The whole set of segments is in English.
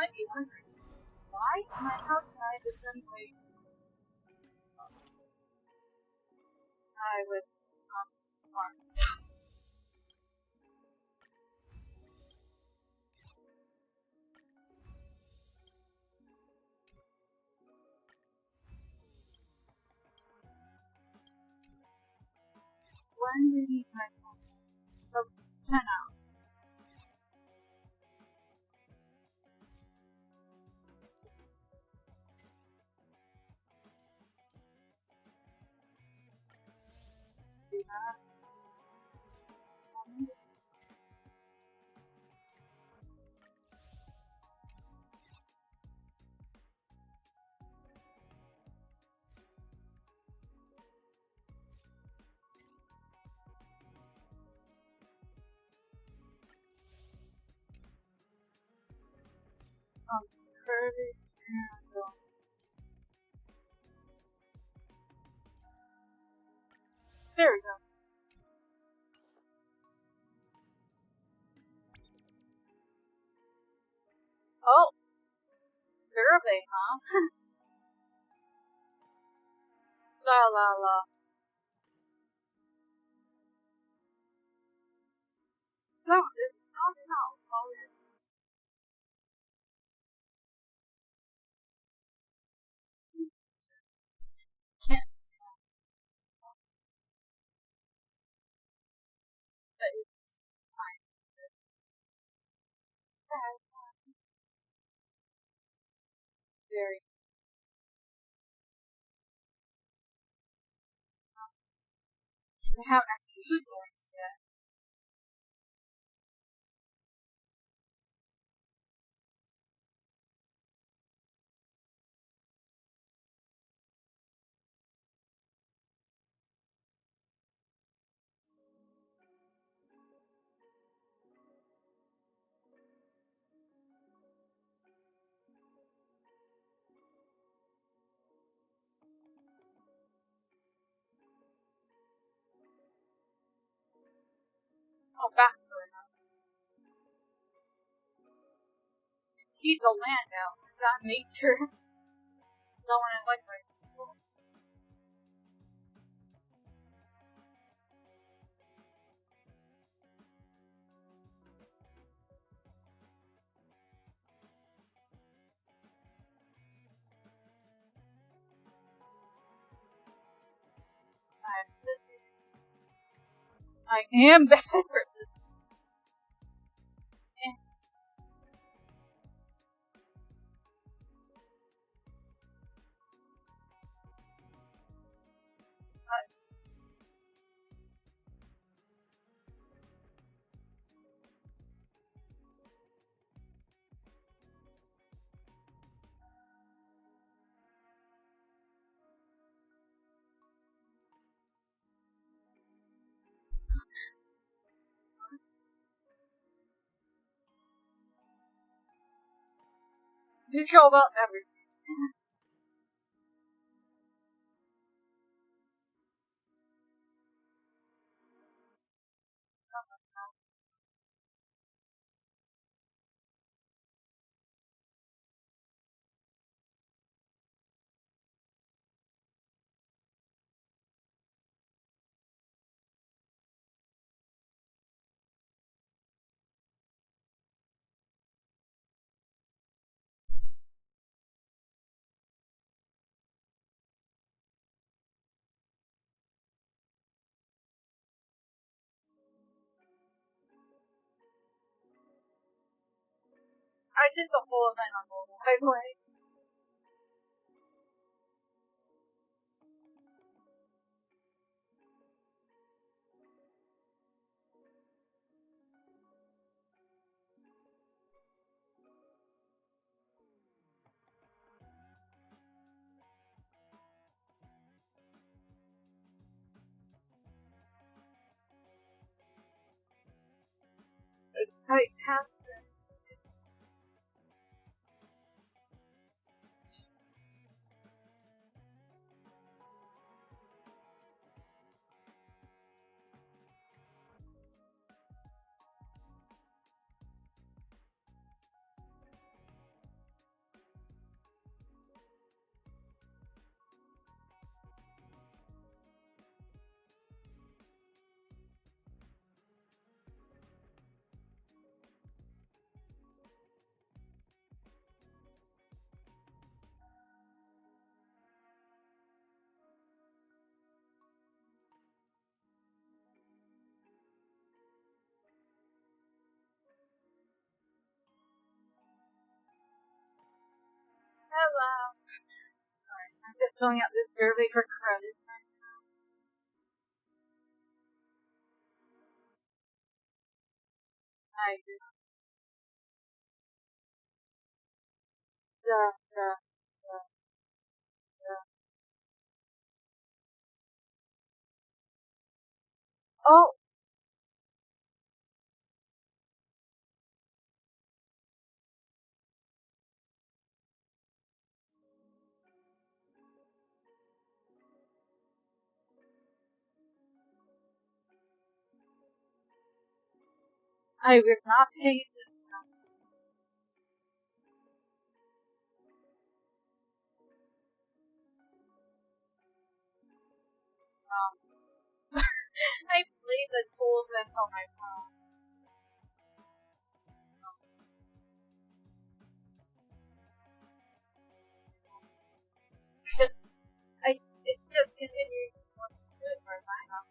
might be wondering, why am I outside the sunlight? I would farm. When did he come home? So, 10 hours. Curtis and there we go. Oh, survey, huh? La la la. So, this is not enough. Can't. That is fine. Very. I haven't actually used Lawrence yet. Oh, backward. Keep the land out. That nature. Not what I like right now. I am bad for this. Neutral about everything. I did the whole event on mobile, by the way. I have to. Sorry, I'm just filling out this survey for credit. I do. Duh. Oh! I was not paying attention. I played this whole event on my phone. It just continues to look good for my house.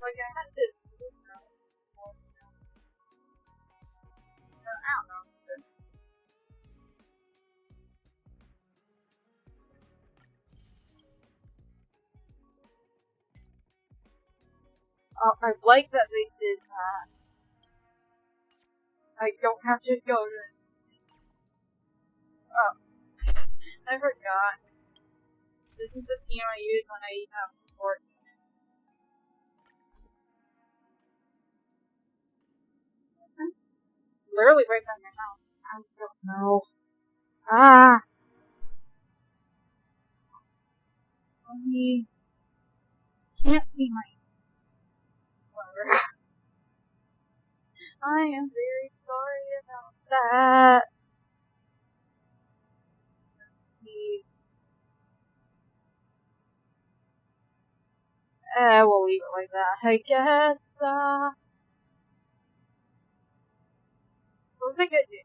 Like, I had this. I don't know. I like that they did that. I don't have to go to. Oh. I forgot. This is the team I use when I have support. Literally right by my house. I don't know. Ah! I can't see my. Whatever. I am very sorry about that. Let's see. We'll leave it like that, I guess. What was I gonna do?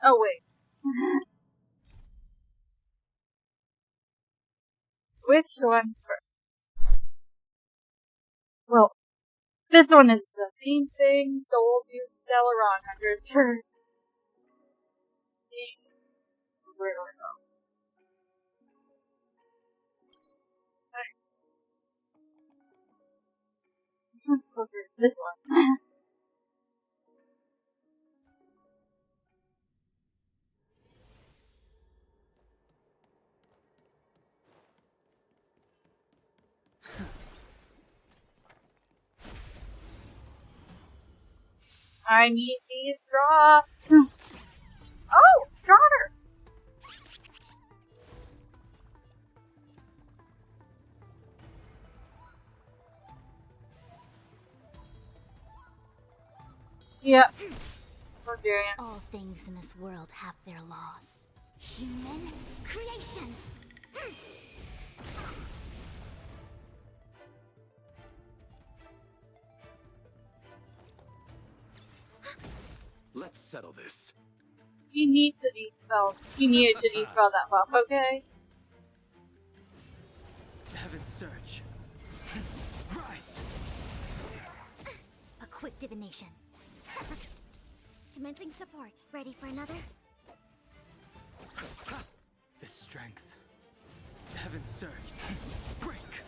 Oh, wait. Which one first? Well, this one is the main thing, so we'll do Stellaron Hunters first. Where do I go? This one's closer to this one. I need these drops. Oh, Trotter! Yep. All things in this world have their laws. Human creations. Let's settle this. He needs to de-spell. He needed to de-spell that buff, okay? Heaven's surge. Rise! A quick divination. Commencing support. Ready for another? The strength. Heaven's surge. Break!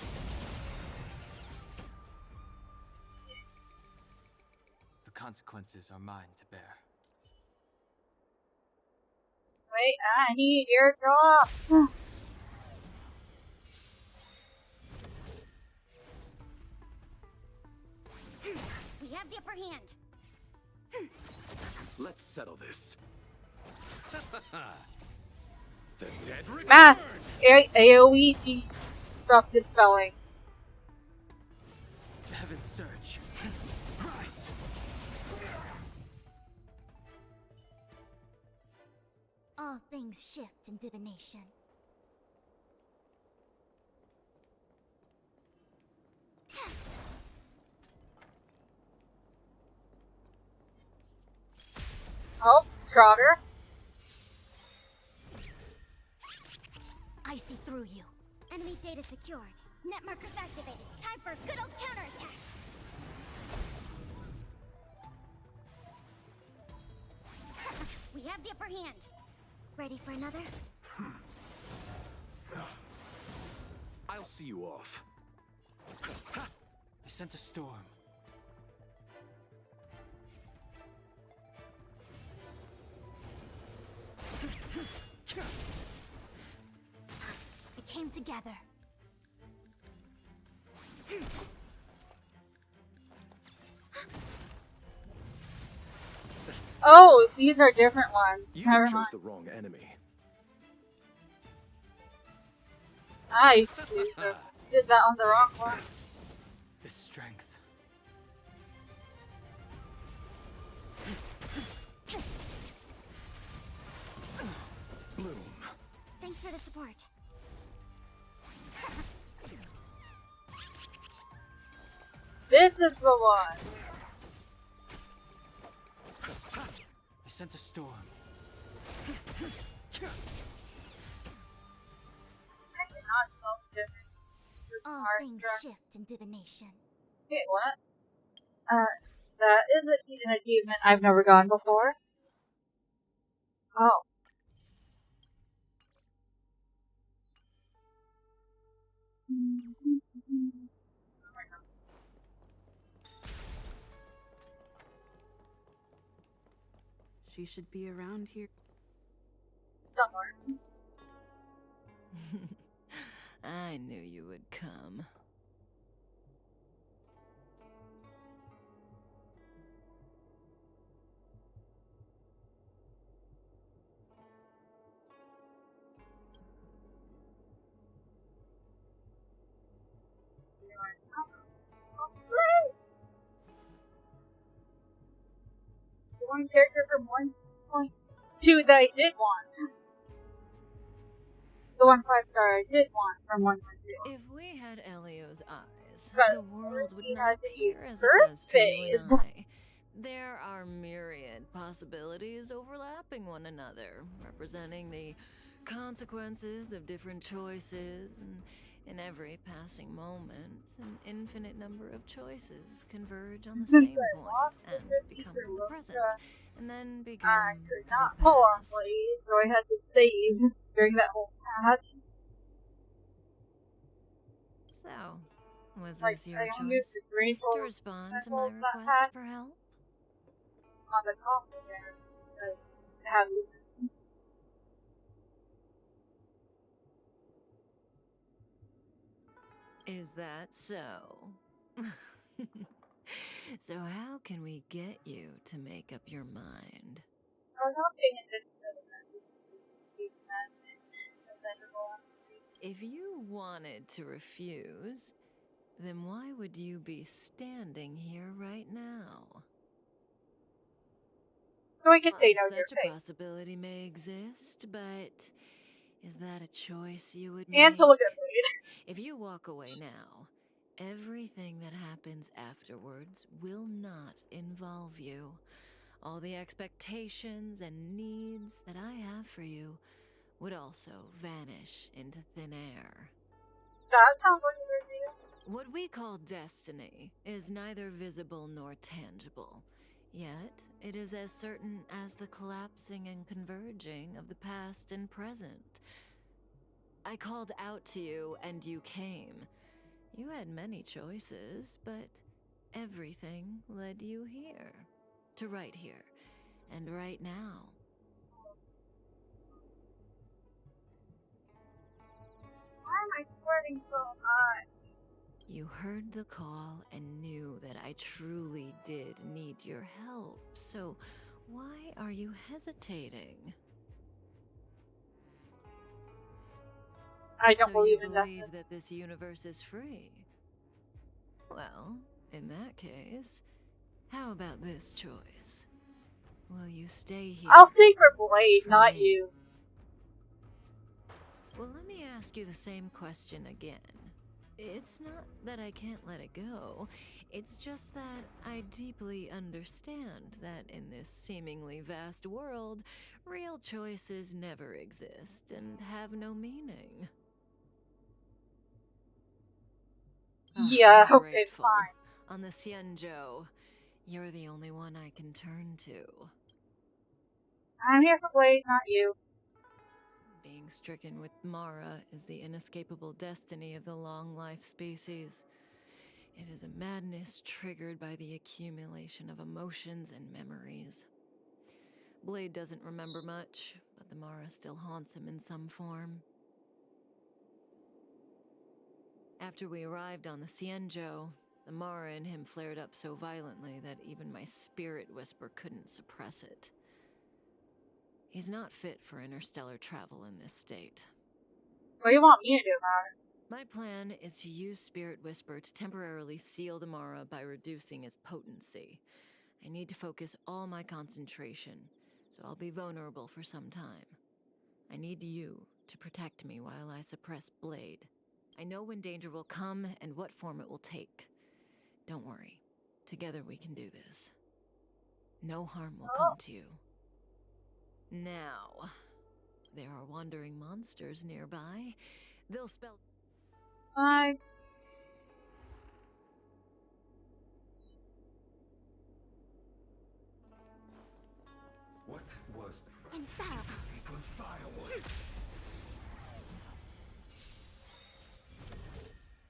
The consequences are mine to bear. Wait, I need your drop. We have the upper hand. Let's settle this. The dead return. Math! AoE drop dispelling. Heaven's surge. Rise! All things shift in divination. Oh, Trotter. I see through you. Enemy data secured. Net markers activated. Time for a good old counterattack. We have the upper hand. Ready for another? I'll see you off. I sent a storm. It came together. Oh, these are different ones. You Never chose mind. the wrong enemy. I did that on the wrong one. The strength. Bloom. Thanks for the support. This is the one. I sent a storm. I cannot tell the difference. This All art things struck. shift in divination. Wait, what? That is an achievement I've never gone before. Oh. She should be around here. Somewhere. I knew you would come. The one character from 1.2 that I did want. The 1 5-star I did want from 1.2. If we had Elio's eyes, But the world would we not had the appear as it first does to you phase. and I. There are myriad possibilities overlapping one another, representing the consequences of different choices, and in every passing moment, an infinite number of choices converge on the Since same I point lost the and 50 become for the present, Luca, and then I become could the not pull on past. Blade, so I had to save during that whole patch. So, was Like, this your I only choice? used the green To respond to my that request patch for help? on the coffin there. Because it had Luca. Is that so? So how can we get you to make up your mind? I was not paying attention to the message. If you wanted to refuse, then why would you be standing here right now? So I could say Well, no to your such a face. possibility may exist, but is that a choice you would And make? to look at Blade. If you walk away now, everything that happens afterwards will not involve you. All the expectations and needs that I have for you would also vanish into thin air. That sounds like a good idea. What we call destiny is neither visible nor tangible, yet it is as certain as the collapsing and converging of the past and present. I called out to you and you came. You had many choices, but everything led you here. To right here, and right now. Why am I sweating so hot? You heard the call and knew that I truly did need your help, so why are you hesitating? I don't So believe you in believe justice. that this universe is free? Well, in that case, how about this choice? Will you stay here? I'll speak for Blade, for not me? you. Well, let me ask you the same question again. It's not that I can't let it go. It's just that I deeply understand that in this seemingly vast world, real choices never exist and have no meaning. Yeah, I'm okay, grateful. fine. On the Xianzhou, you're the only one I can turn to. I'm here for Blade, not you. Being stricken with Mara is the inescapable destiny of the long-life species. It is a madness triggered by the accumulation of emotions and memories. Blade doesn't remember much, but the Mara still haunts him in some form. After we arrived on the Xianzhou, the Mara in him flared up so violently that even my spirit whisper couldn't suppress it. He's not fit for interstellar travel in this state. What do you want me to do about it? My plan is to use Spirit Whisper to temporarily seal the Mara by reducing its potency. I need to focus all my concentration, so I'll be vulnerable for some time. I need you to protect me while I suppress Blade. I know when danger will come and what form it will take. Don't worry. Together we can do this. No harm will come to you. Now, there are wandering monsters nearby. They'll spell... Bye. What was the Infallible. people firewood?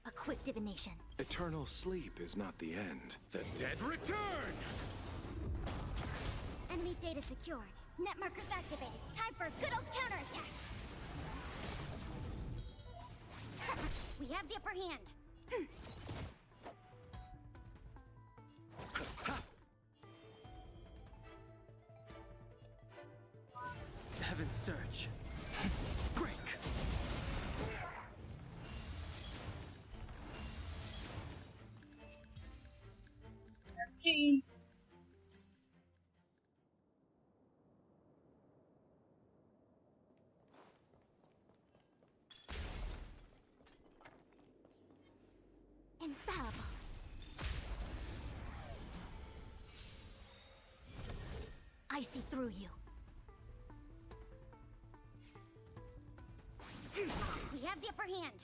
A quick divination. Eternal sleep is not the end. The dead return! Enemy data secured. Net markers activated. Time for a good old counterattack. We have the upper hand. Heaven's Search. Break! Key. Infallible. I see through you. We have the upper hand.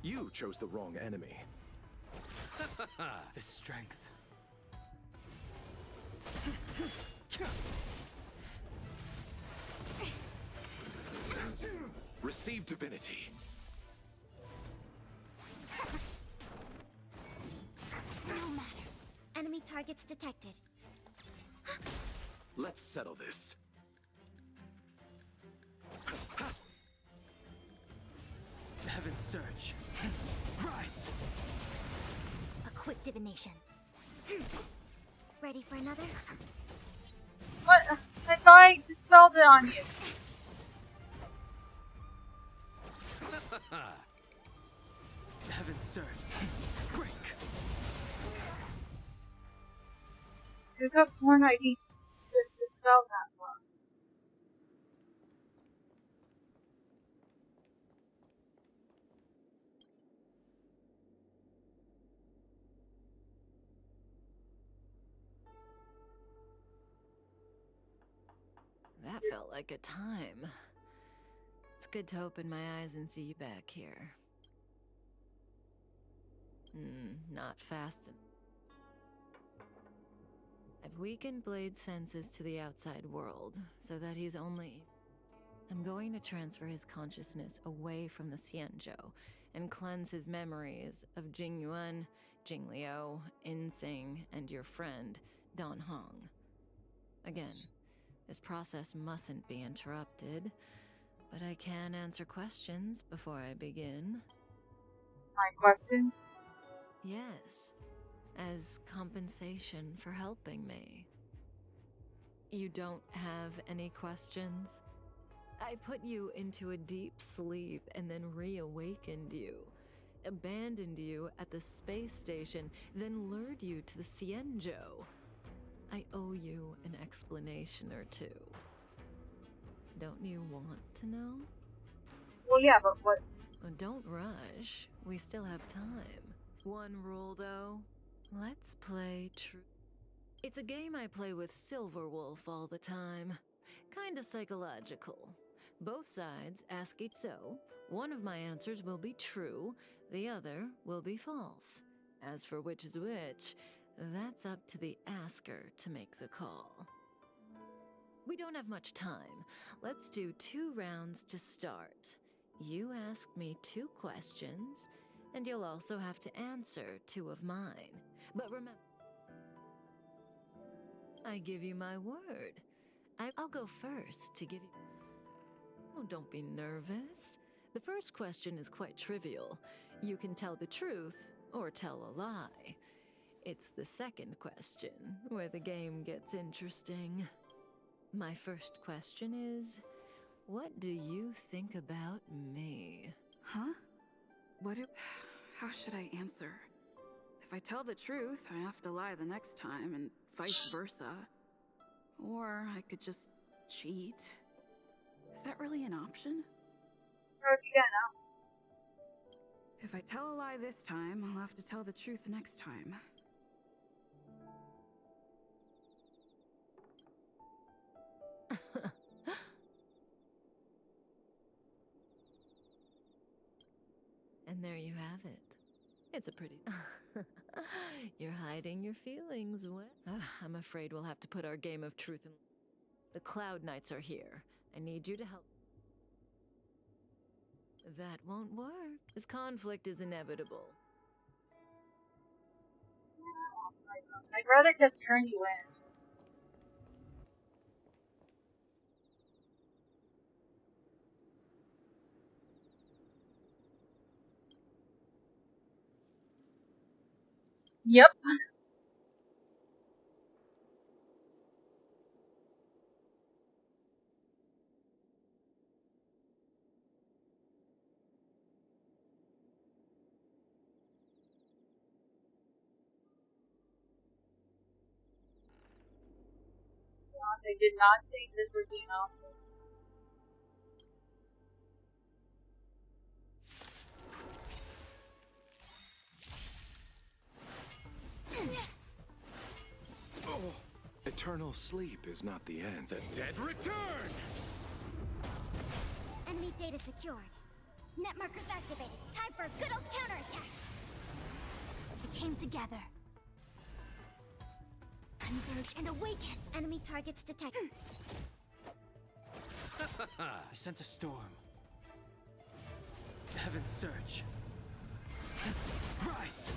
You chose the wrong enemy. The strength. Receive divinity. No matter. Enemy targets detected. Let's settle this. Heaven's Search. Rise! A quick divination. Ready for another? What? I thought I dispelled it on you. Heaven's Search. Break! You could have sworn I dispelled that one. That felt like a time. It's good to open my eyes and see you back here. Not fast enough. I've weakened Blade's senses to the outside world, so that he's only... I'm going to transfer his consciousness away from the Xianzhou and cleanse his memories of Jingyuan, Jingliu, Insing, and your friend, Dan Hong. Again, this process mustn't be interrupted, but I can answer questions before I begin. My question? Yes, as compensation for helping me. You don't have any questions? I put you into a deep sleep and then reawakened you. Abandoned you at the space station, then lured you to the Xianzhou. I owe you an explanation or two. Don't you want to know? Well, yeah, but what? Well, don't rush. We still have time. One rule, though. Let's play true. It's a game I play with Silverwolf all the time. Kinda psychological. Both sides ask each so. One of my answers will be true, the other will be false. As for which is which, that's up to the asker to make the call. We don't have much time. Let's do 2 rounds to start. You ask me 2 questions, and you'll also have to answer 2 of mine. But remember, I give you my word. I'll go first to give you... Oh, don't be nervous. The first question is quite trivial. You can tell the truth or tell a lie. It's the second question where the game gets interesting. My first question is, what do you think about me? Huh? How should I answer? If I tell the truth, I have to lie the next time, and vice versa. Or I could just cheat. Is that really an option? If I tell a lie this time, I'll have to tell the truth next time. And there you have it. It's a pretty... You're hiding your feelings, what? I'm afraid we'll have to put our game of truth in... The Cloud Knights are here. I need you to help. That won't work. This conflict is inevitable. My brother just turn you in. Yep. They did not think this would be an option. Oh, eternal sleep is not the end. The dead return! Enemy data secured. Net markers activated. Time for a good old counterattack. It came together. Converge and awaken. Enemy targets detected. I sense a storm. Heaven's surge. Rise!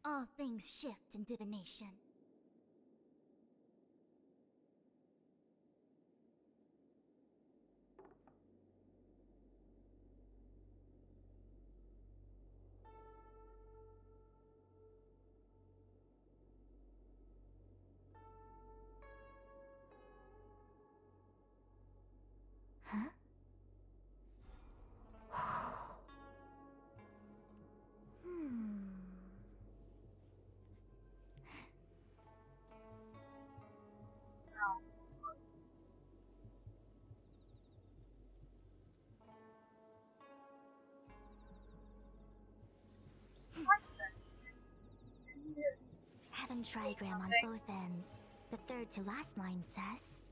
All things shift in divination. Huh? Heaven trigram on both ends. The third to last line says...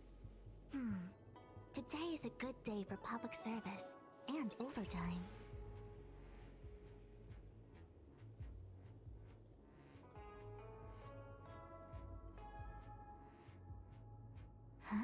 Today is a good day for public service and overtime. Huh?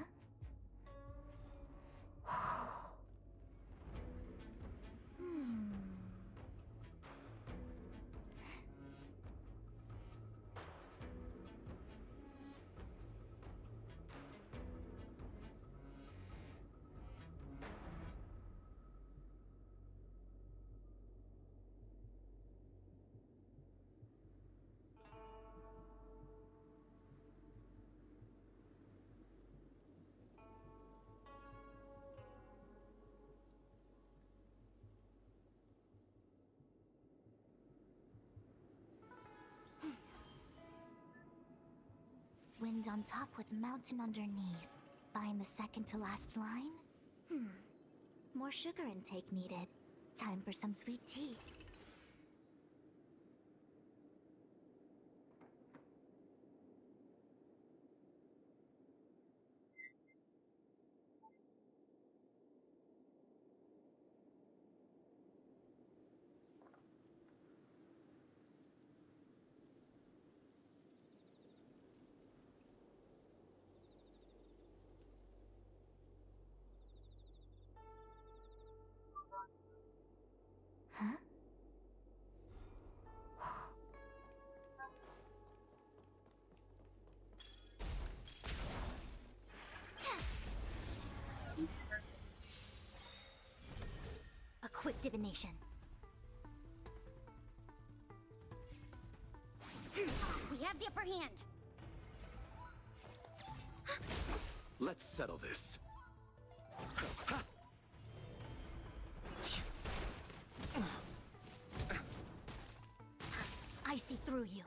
Wind on top with mountain underneath. Find the second to last line? More sugar intake needed. Time for some sweet tea. quick divination. We have the upper hand. Let's settle this. I see through you.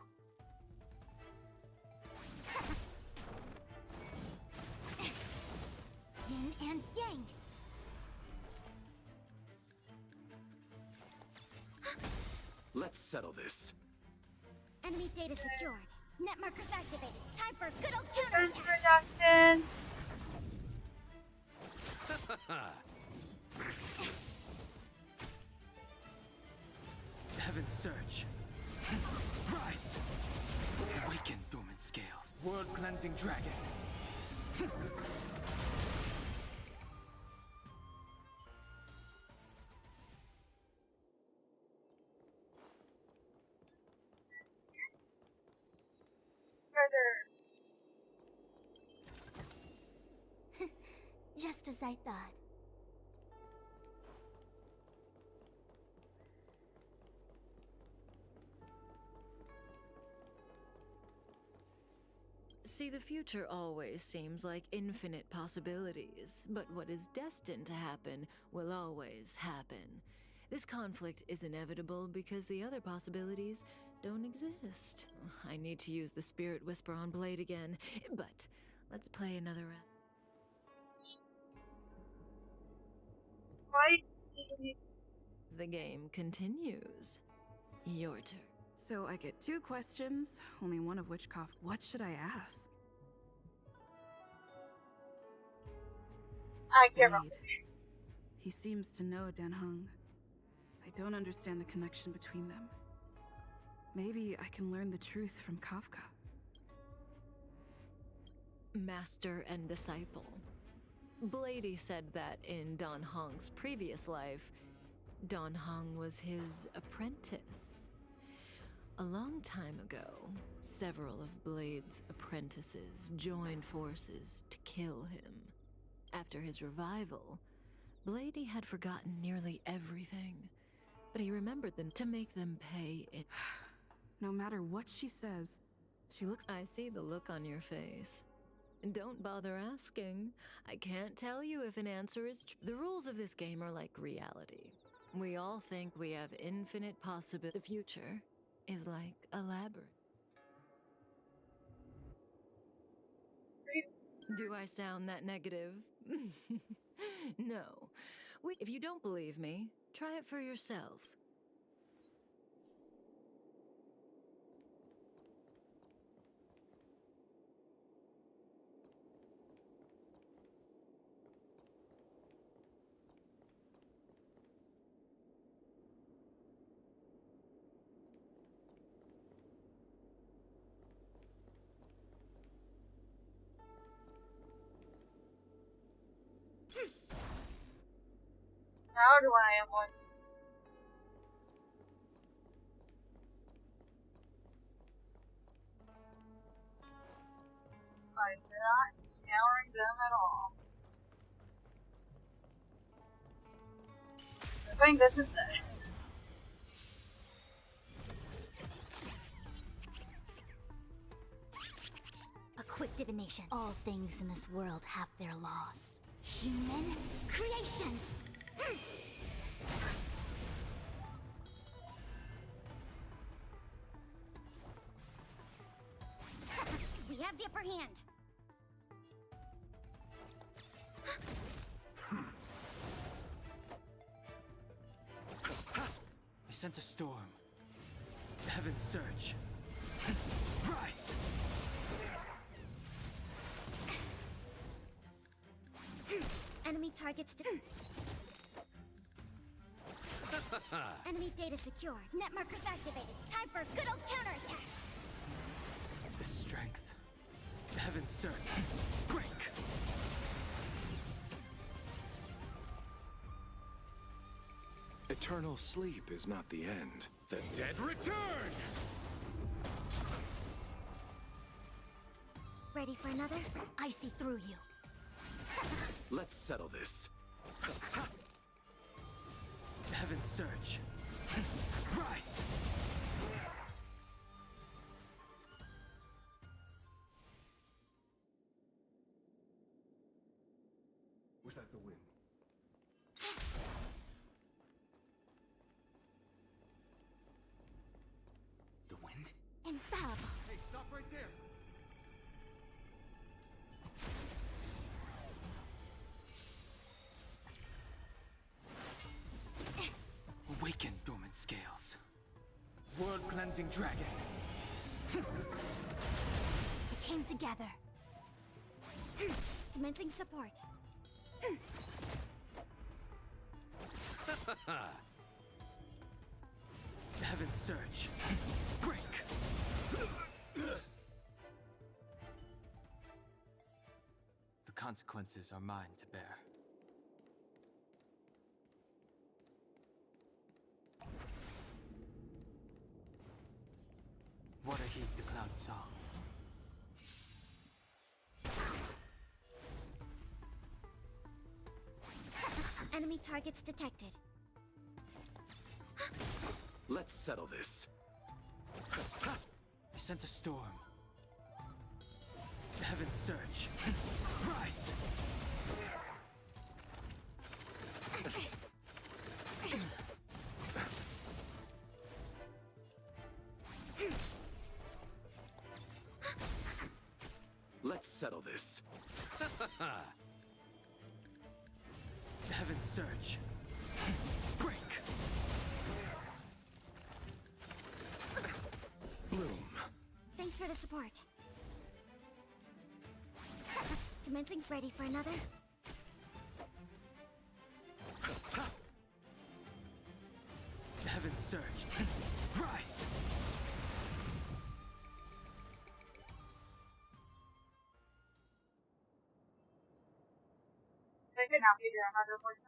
Yin and yang. Let's settle this. Enemy data secured. Net markers activated. Time for good old Defense counterattack. reduction. Heaven's Surge. Rise! Awaken, dormant scales. World-cleansing dragon. Just as I thought. See, the future always seems like infinite possibilities, but what is destined to happen will always happen. This conflict is inevitable because the other possibilities don't exist. I need to use the Spirit Whisper on Blade again, but let's play another round. Why? The game continues. Your turn. So I get 2 questions, only one of which coughed. What should I ask? I can't remember. Blade. He seems to know Dan Heng. I don't understand the connection between them. Maybe I can learn the truth from Kafka. Master and disciple. Blady said that in Don Hong's previous life, Don Hong was his apprentice. A long time ago, several of Blade's apprentices joined forces to kill him. After his revival, Blady had forgotten nearly everything, but he remembered them to make them pay it. No matter what she says, she looks. I see the look on your face. Don't bother asking. I can't tell you if an answer is true. The rules of this game are like reality. We all think we have infinite possibility. The future is like a labyrinth. Do I sound that negative? No. If you don't believe me, try it for yourself. How do I am one? I'm not showering them at all. I think this is it. A quick divination. All things in this world have their laws. Human creations. We have the upper hand. I sense a storm. Heaven's Surge. Rise! Enemy targets to. Enemy data secured. Net markers activated. Time for a good old counterattack. The strength. Heaven's Surge. Break! Eternal sleep is not the end. The dead return! Ready for another? I see through you. Let's settle this. Heaven's surge. Rise! Was that the wind? The wind? Infallible. Hey, stop right there! Awaken, dormant scales. World-cleansing dragon. We came together. Commencing support. Heaven surge. Break! The consequences are mine to bear. Water heeds the cloud's song. Enemy targets detected. Let's settle this. I sense a storm. Heaven surge. Rise! Let's settle this. Heaven surge. Break! Bloom. Thanks for the support. Commencing ready for another. Heaven surge. Rise! They could not figure out how to avoid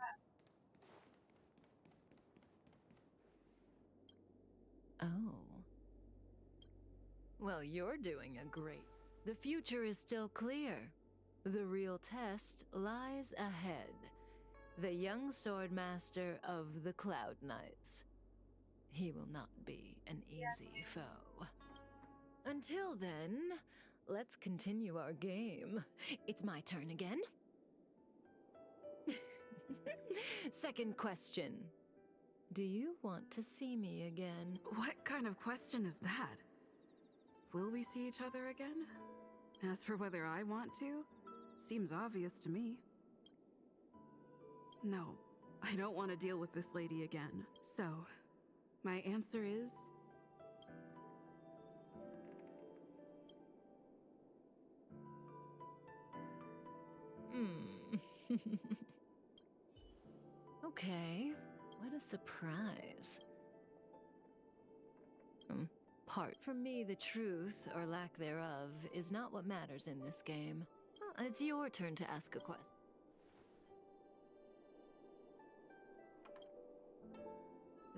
that. Oh. Well, you're doing a great. The future is still clear. The real test lies ahead. The young swordmaster of the Cloud Knights. He will not be an easy foe. Until then, let's continue our game. It's my turn again. Second question. Do you want to see me again? What kind of question is that? Will we see each other again? As for whether I want to, seems obvious to me. No, I don't want to deal with this lady again. So, my answer is... Okay, what a surprise. Part from me, the truth, or lack thereof, is not what matters in this game. Well, it's your turn to ask a question.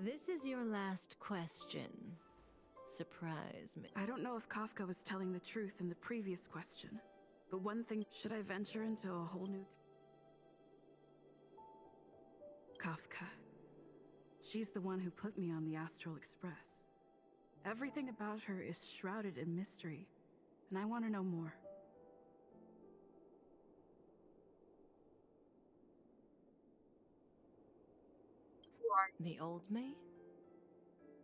This is your last question. Surprise me. I don't know if Kafka was telling the truth in the previous question, but one thing, should I venture into a whole new... Kafka. She's the one who put me on the Astral Express. Everything about her is shrouded in mystery, and I want to know more. The old me?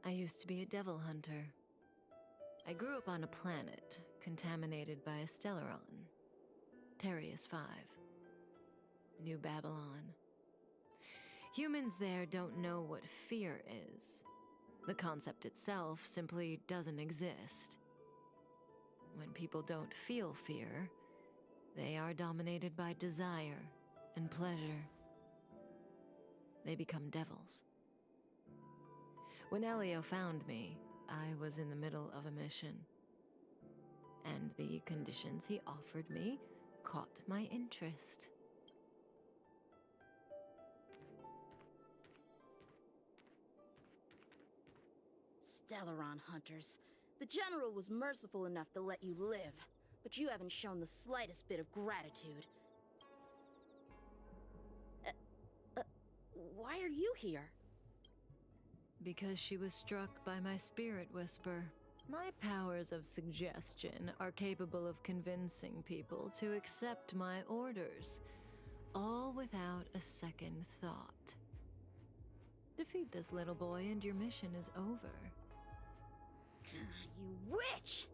I used to be a devil hunter. I grew up on a planet contaminated by a Stellaron. Terrius 5. New Babylon. Humans there don't know what fear is. The concept itself simply doesn't exist. When people don't feel fear, they are dominated by desire and pleasure. They become devils. When Elio found me, I was in the middle of a mission. And the conditions he offered me caught my interest. Stellaron hunters. The General was merciful enough to let you live, but you haven't shown the slightest bit of gratitude. Why are you here? Because she was struck by my spirit whisper. My powers of suggestion are capable of convincing people to accept my orders, all without a second thought. Defeat this little boy and your mission is over. You witch!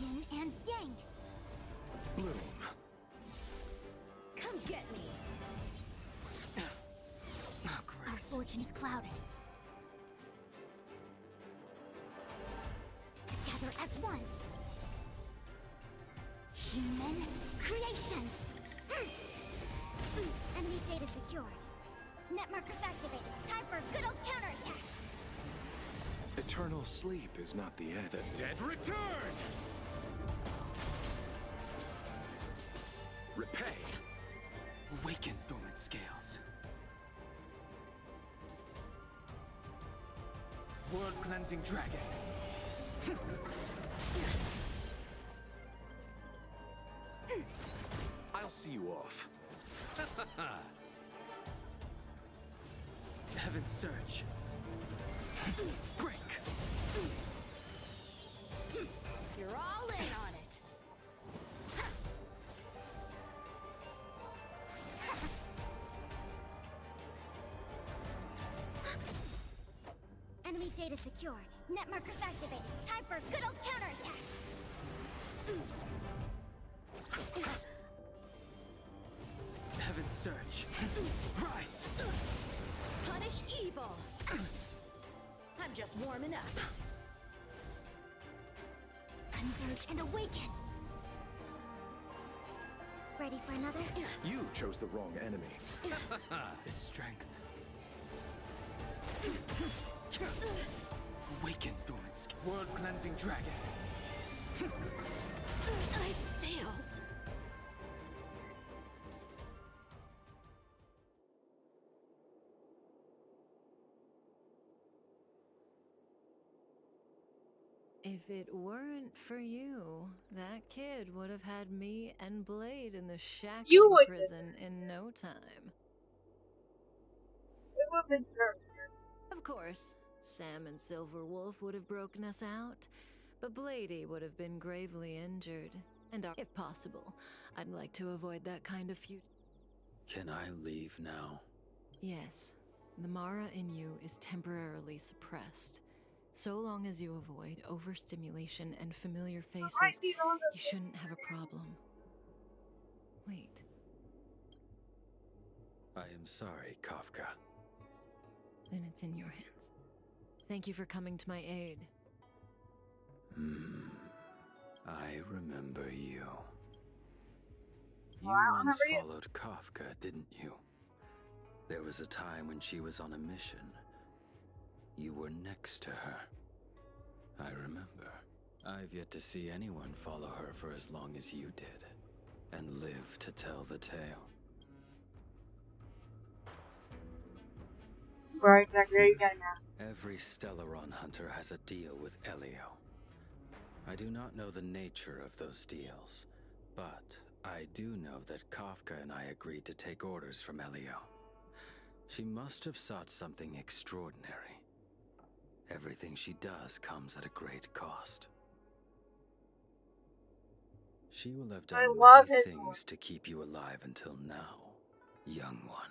Yin and yang. Bloom. Come get me! Oh, Our Grace. fortune is clouded. Together as one. Human creations. Enemy data secured. Net markers activated. Time for a good old counterattack. Eternal sleep is not the end. The dead return! Repay! Awaken dormant scales. World cleansing dragon. I'll see you off. Heaven's surge. Break. You're all in on it! Enemy data secured. Net markers activated. Time for a good old counterattack. Heaven's surge. Rise. Punish evil! I'm just warming up. Converge and awaken. Ready for another? You chose the wrong enemy. The strength. Awaken dormant scales. World cleansing dragon. I failed. If it weren't for you, that kid would have had me and Blade in the shackling You would. prison in no time. It would have been perfect. Of course, Sam and Silverwolf would have broken us out, but Blady would have been gravely injured. And if possible, I'd like to avoid that kind of future. Can I leave now? Yes, the Mara in you is temporarily suppressed. So long as you avoid overstimulation and familiar faces, Might be on the you shouldn't have a problem. Wait, I am sorry, Kafka. then it's in your hands. Thank you for coming to my aid. I remember you. You Well, I once remember you. followed Kafka, didn't you? There was a time when she was on a mission. You were next to her. I remember. I've yet to see anyone follow her for as long as you did, and live to tell the tale. Where exactly are you getting at? Every Stellaron hunter has a deal with Elio. I do not know the nature of those deals, but I do know that Kafka and I agreed to take orders from Elio. She must have sought something extraordinary. Everything she does comes at a great cost. She will have I done love many his things voice. to keep you alive until now, young one.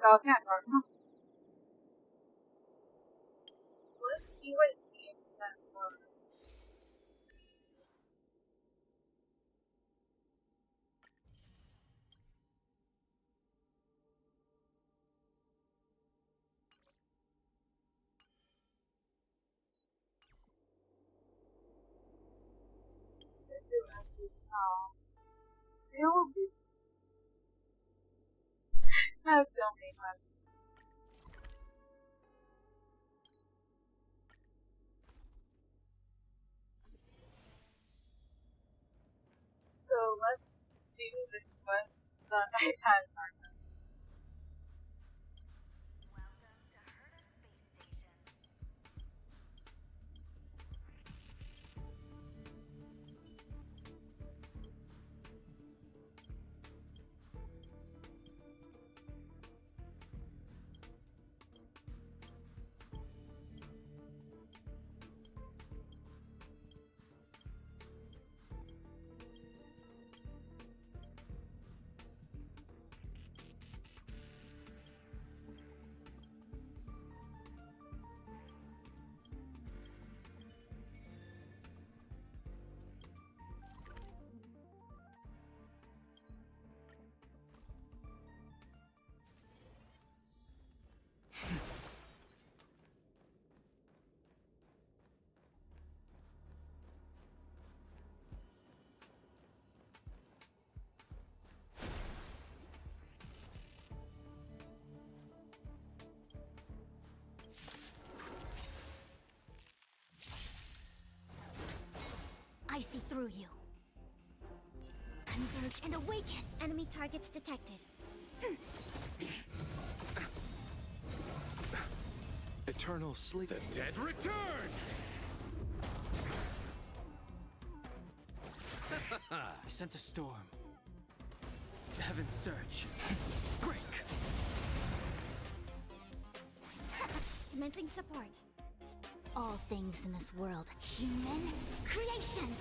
Oh, can't talk. Huh? Let's see what it means that for. That still makes sense. So let's do this quest that I've had. through you. Converge and awaken! Enemy targets detected. Eternal sleep. The dead return! I sent a storm. The heavens surge. Break! Commencing support. All things in this world, human creations!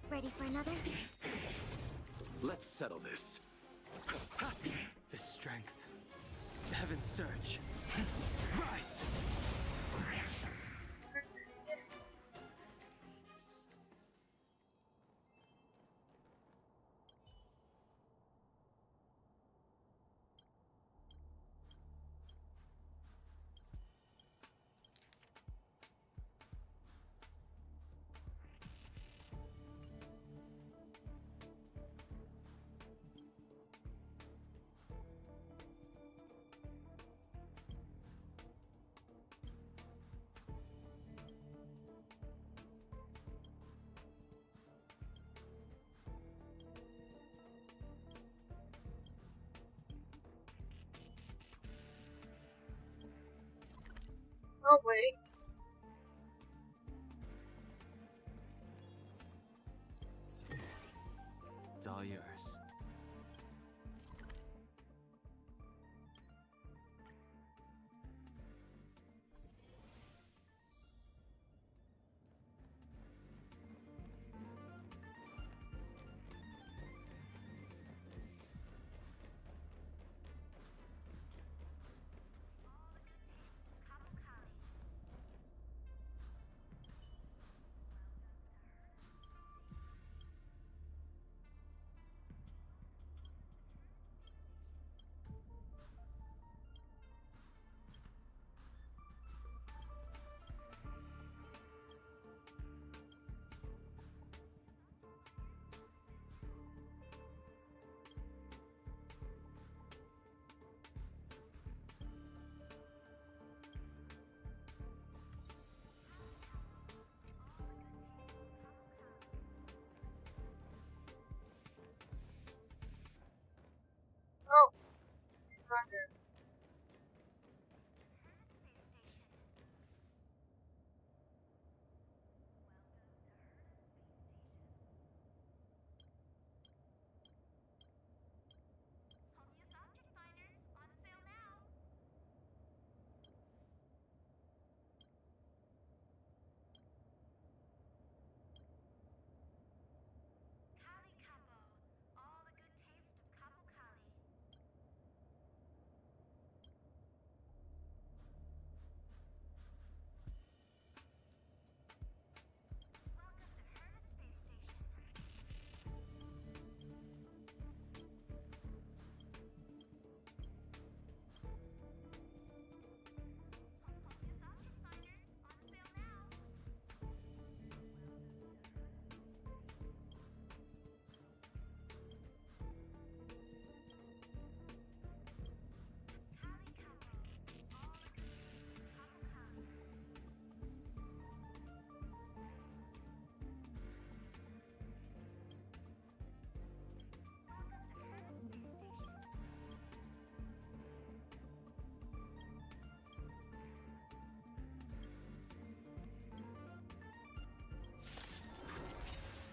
Ready for another? Let's settle this. The strength. The heavens surge. Rise! Oh wait. It's all yours. Oh. Thunder.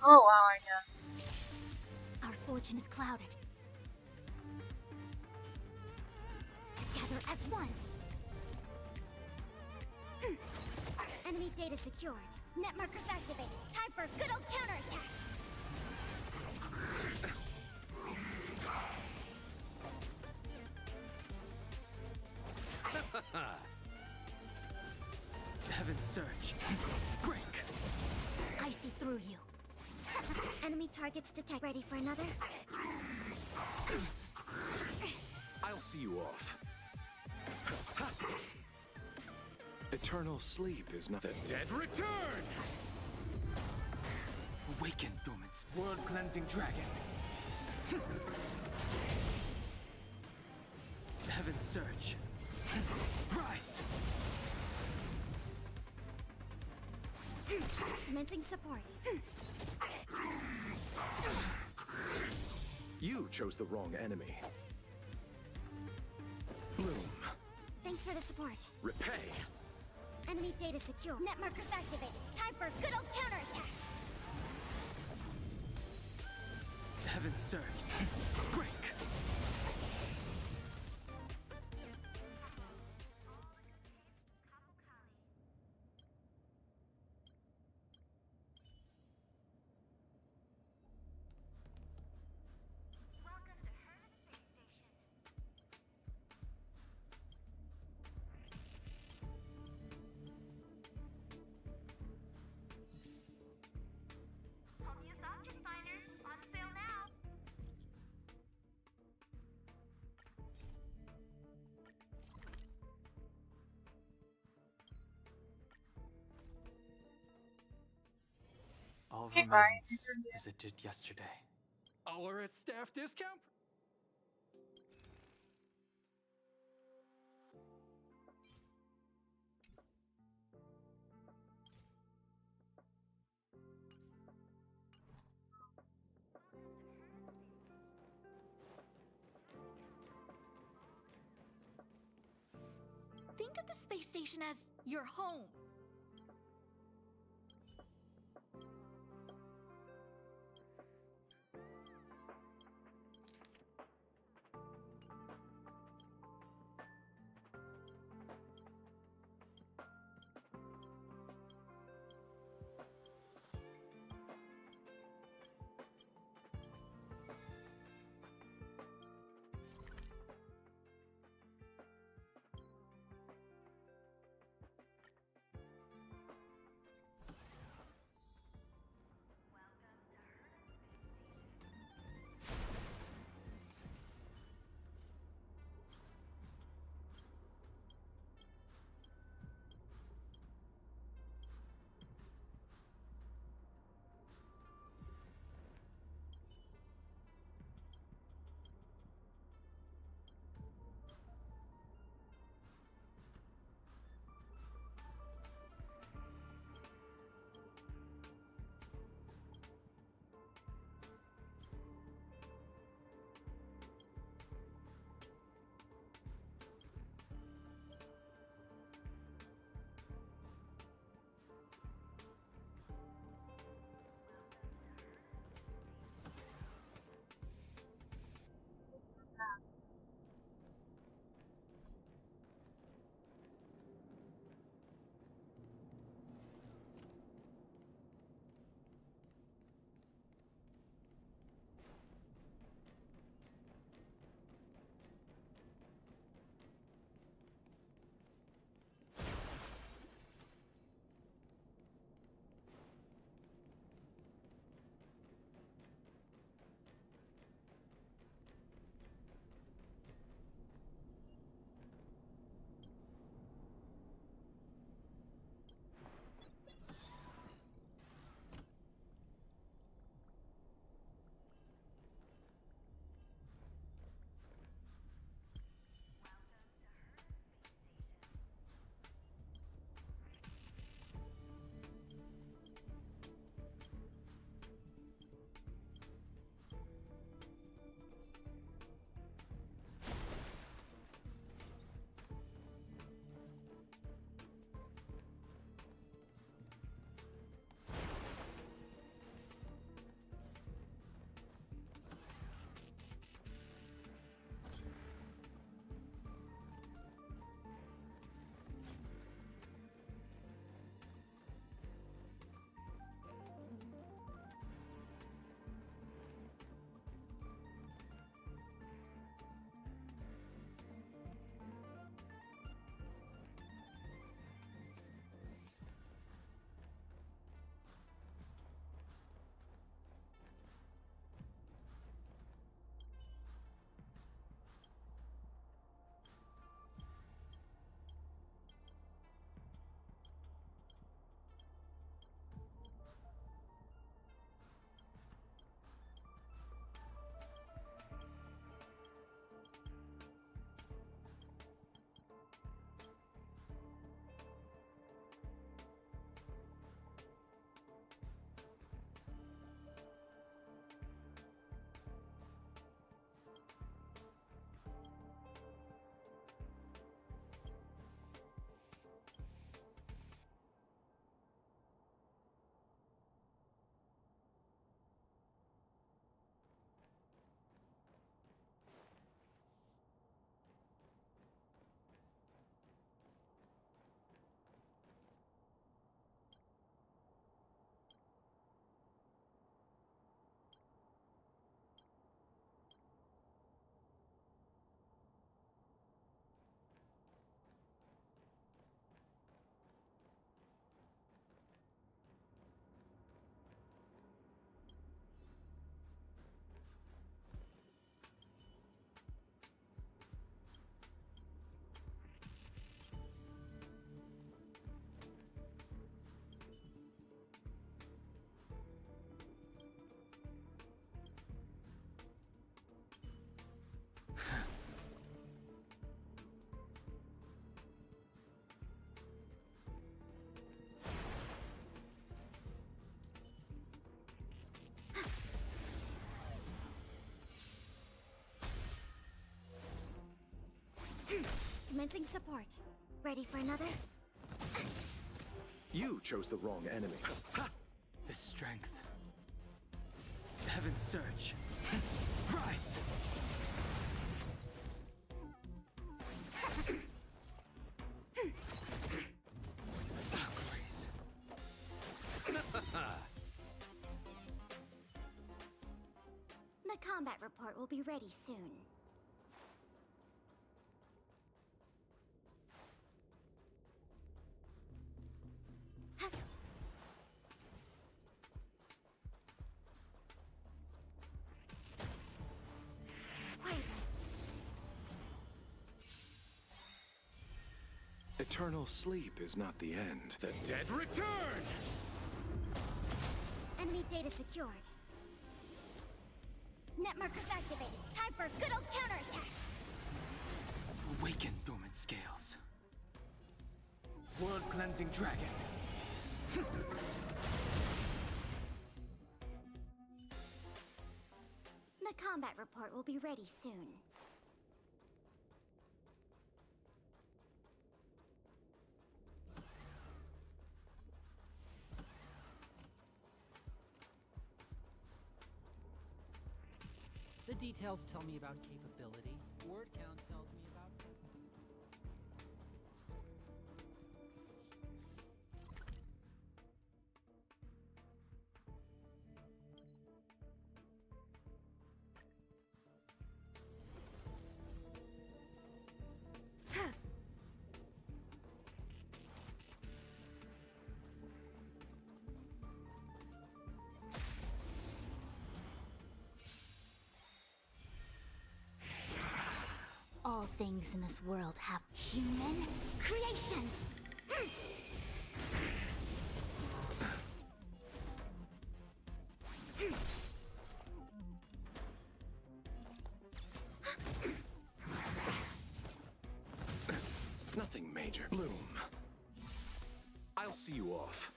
Oh wow, I know. Our fortune is clouded. Together as one. Enemy data secured. Net markers activated. Time for a good old counterattack. The heavens surge. Break! I see through you. Enemy targets detect. Ready for another? I'll see you off. Eternal sleep is not the dead return! Awaken, dormant blood-cleansing dragon. The heavens surge. Rise! Commencing support. You chose the wrong enemy. Bloom. Thanks for the support. Repay. Enemy data secure. Net markers activated. Time for a good old counterattack. Heaven surge. Break. All Hey, remains Brian. as it did yesterday. All are at staff discount? Think of the space station as your home. Commencing support. Ready for another? You chose the wrong enemy. The strength. Heaven's surge. Rise! Grace. The combat report will be ready soon. Eternal sleep is not the end. The dead return! Enemy data secured. Net markers activated. Time for a good old counterattack. Awaken dormant scales. World cleansing dragon. The combat report will be ready soon. The details tell me about capability. Word count tells me about... All things in this world have human creations. Nothing major. Bloom. I'll see you off.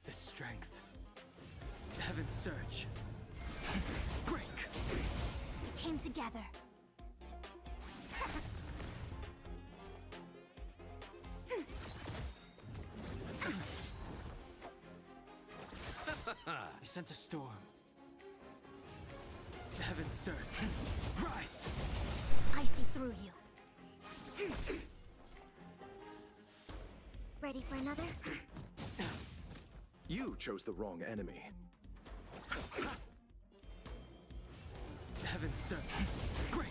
The strength. Heaven's surge. Break! We came together. I sense a storm. Heaven's surge. Rise! I see through you. Ready for another? You chose the wrong enemy. Heaven's surge. Break!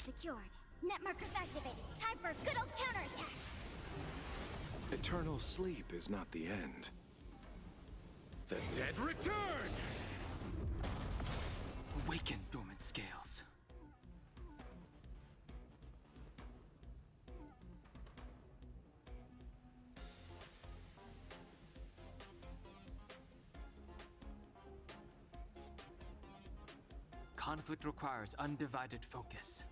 secured. Net markers activated. Time for a good old counterattack. Eternal sleep is not the end. The dead return! Awaken, dormant scales. Conflict requires undivided focus.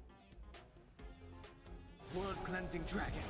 World-cleansing dragon.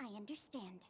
I understand.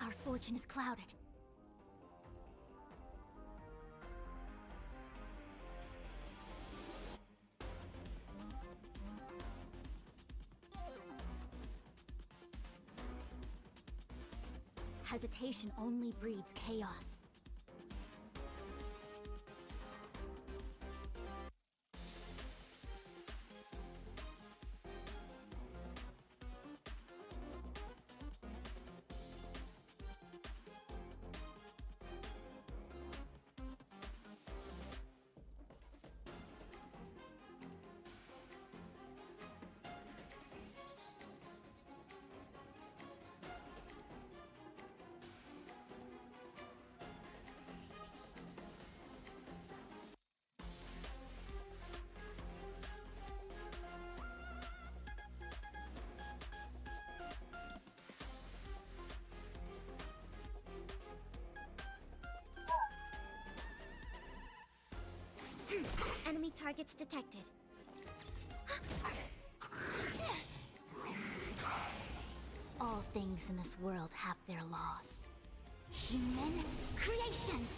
Our fortune is clouded. Hesitation only breeds chaos. Enemy targets detected. All things in this world have their laws. Human creations!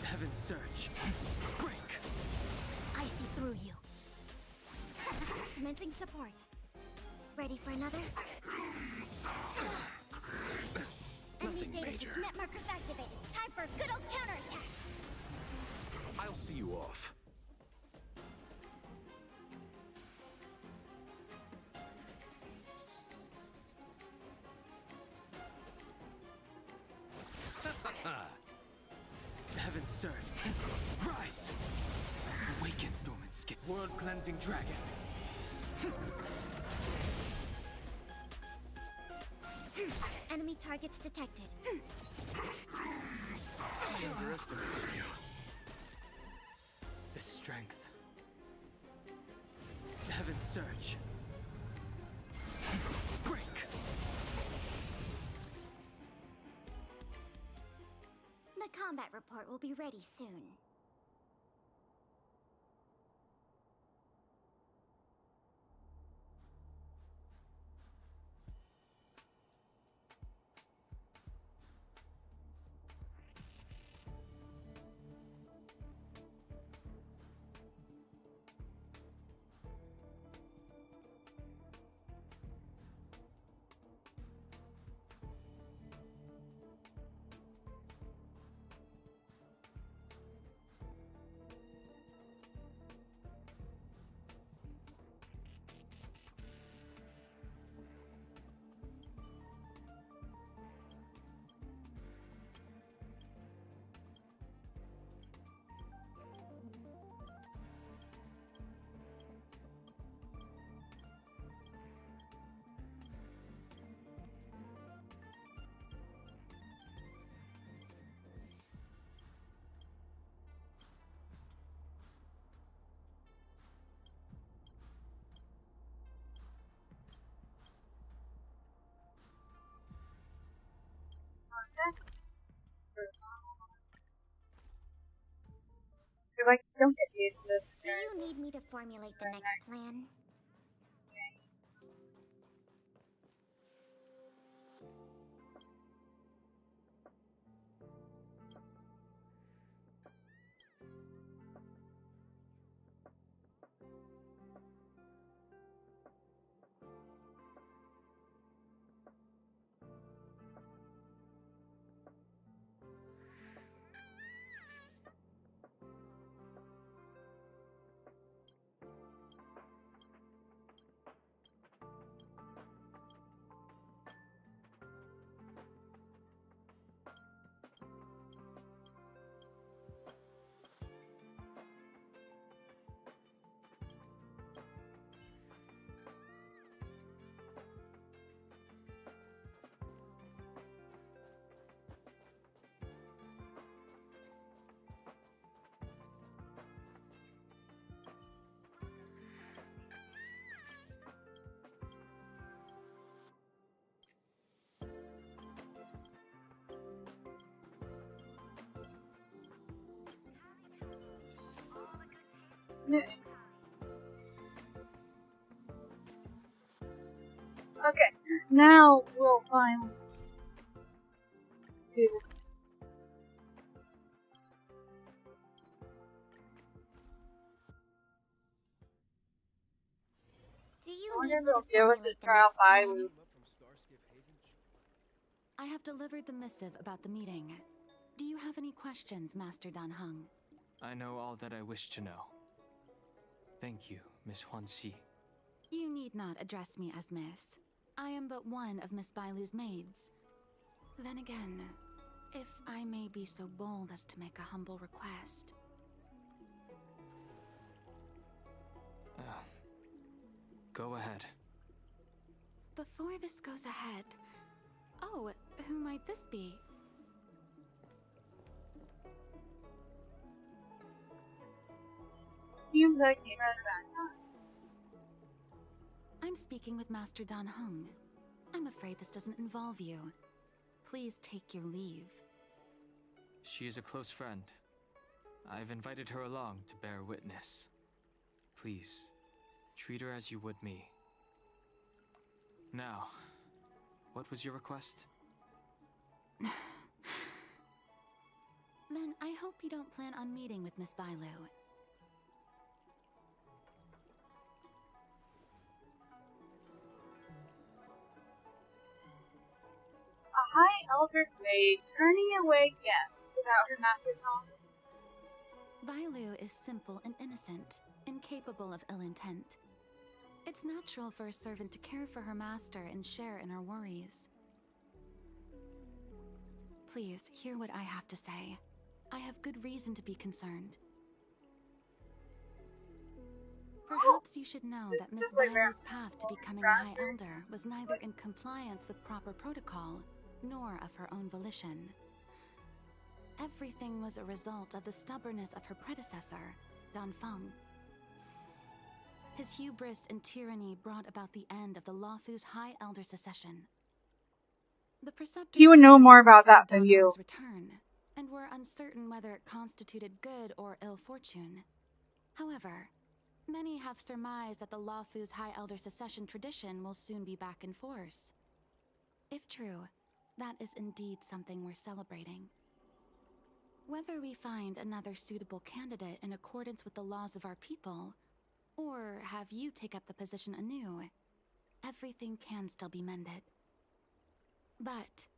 Heaven's search. Break! I see through you. Commencing support. Ready for another? Enemy Nothing data major. net markers activated. Time for a good old counterattack. I'll see you off. Heaven's search. Rise! Awaken, dormant skin. World cleansing dragon. Enemy targets detected. I underestimated you. The strength. Heaven's search. Break! The combat report will be ready soon. If I don't get used to this, Do you need me to formulate the next plan? Okay, now we'll finally do this. wonder if would he'll have deal with the formulate the trial next by plan? loop. I have delivered the missive about the meeting. Do you have any questions, Master Dan Heng? I know all that I wish to know. Thank you, Miss Huanxi. You need not address me as Miss. I am but one of Miss Bailu's maids. Then again, if I may be so bold as to make a humble request. Go ahead. Before this goes ahead... Oh, who might this be? Seems like he read that. I'm speaking with Master Dan Heng. I'm afraid this doesn't involve you. Please take your leave. She is a close friend. I've invited her along to bear witness. Please, treat her as you would me. Now, what was your request? Then I hope you don't plan on meeting with Miss Bailu. A high elder's maid turning away guests without her master's knowledge. Bailu is simple and innocent, incapable of ill intent. It's natural for a servant to care for her master and share in her worries. Please, hear what I have to say. I have good reason to be concerned. Perhaps you should know that Miss Bailu's path to becoming a High Elder was neither in compliance with proper protocol, nor of her own volition. Everything was a result of the stubbornness of her predecessor, Dan Feng. His hubris and tyranny brought about the end of the Luofu's High Elder succession. The preceptors He would know more about that Dan than you. Feng's return, and were uncertain whether it constituted good or ill fortune. However, many have surmised that the Luofu's High Elder succession tradition will soon be back in force. If true, that is indeed something we're celebrating. Whether we find another suitable candidate in accordance with the laws of our people, or have you take up the position anew, everything can still be mended. But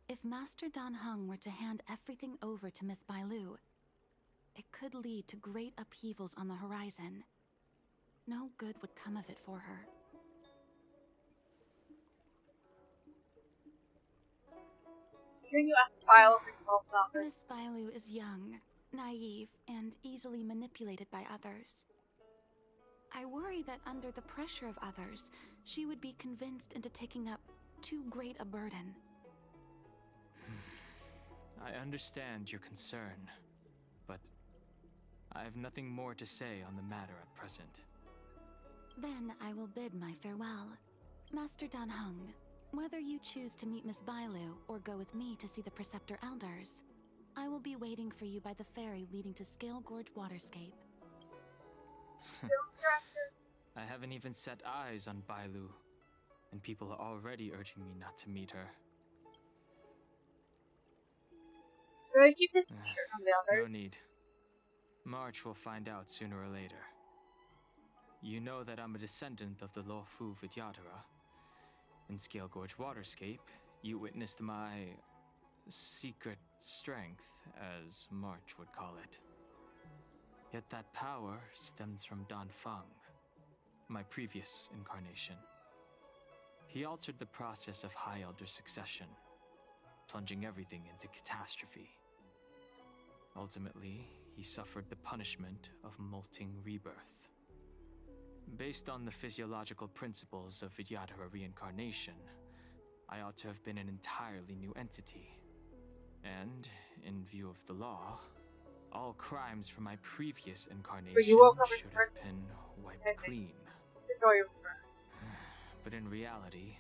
if Master Dan Heng were to hand everything over to Miss Bailu, it could lead to great upheavals on the horizon. No good would come of it for her. Hearing you ask Bailu herself about this. Miss Bailu is young, naive, and easily manipulated by others. I worry that under the pressure of others, she would be convinced into taking up too great a burden. I understand your concern, but I have nothing more to say on the matter at present. Then I will bid my farewell. Master Dan Heng, whether you choose to meet Miss Bailu or go with me to see the Preceptor Elders, I will be waiting for you by the ferry leading to Scale Gorge Waterscape. I haven't even set eyes on Bailu, and people are already urging me not to meet her. Do I keep this shirt on the No other? need. March will find out sooner or later. You know that I'm a descendant of the Luofu Vidyadhara. In Scale Gorge Waterscape, you witnessed my secret strength, as March would call it. Yet that power stems from Dan Feng, my previous incarnation. He altered the process of High Elder succession, plunging everything into catastrophe. Ultimately, he suffered the punishment of molting rebirth. Based on the physiological principles of Vidyadhara reincarnation, I ought to have been an entirely new entity. And, in view of the law, all crimes from my previous incarnation should have been wiped clean. But in reality,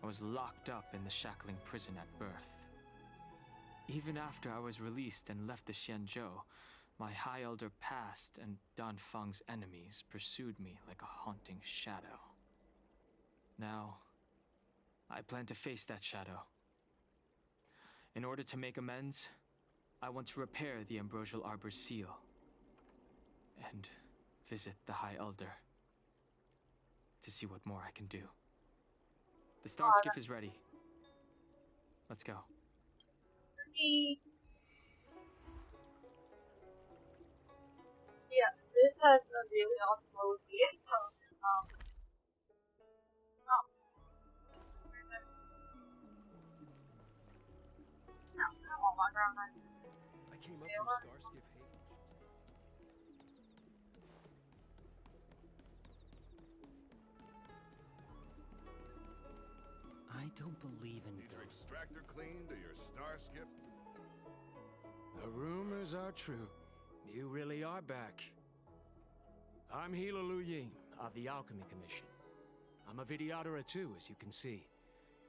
I was locked up in the shackling prison at birth. Even after I was released and left the Xianzhou, my High Elder past and Dan Feng's enemies pursued me like a haunting shadow. Now, I plan to face that shadow. In order to make amends, I want to repair the Ambrosial Arbor's seal and visit the High Elder. to see what more I can do. The star skiff is ready. Let's go. Yeah, this has a really awesome OC, so, oh. No, I won't walk around that. I came up from Starskiff Haven. I don't believe in Need your ghosts. extractor cleaned or your star skip? The rumors are true. You really are back. I'm Hila Lu Ying of the Alchemy Commission. I'm a Vidyadhara too, as you can see.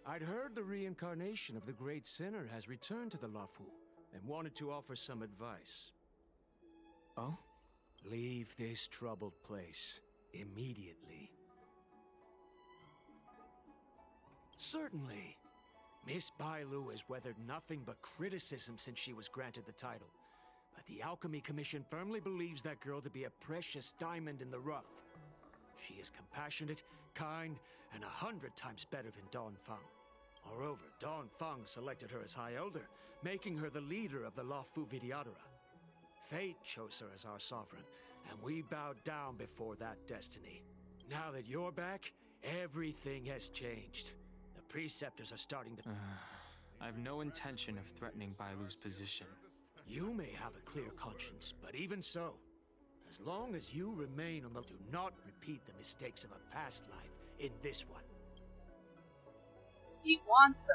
I'd heard the reincarnation of the Great Sinner has returned to the Luofu and wanted to offer some advice. Oh? Leave this troubled place immediately. Certainly. Miss Bailu has weathered nothing but criticism since she was granted the title. But the Alchemy Commission firmly believes that girl to be a precious diamond in the rough. She is compassionate, kind, and 100 times better than Dawn Feng. Moreover, Dawn Feng selected her as High Elder, making her the leader of the Luofu Vidyadhara. Fate chose her as our sovereign, and we bowed down before that destiny. Now that you're back, everything has changed. The preceptors are starting to... I have no intention of threatening Bailu's position. You may have a clear conscience, but even so, as long as you remain on the... Do not repeat the mistakes of a past life in this one. He wants to,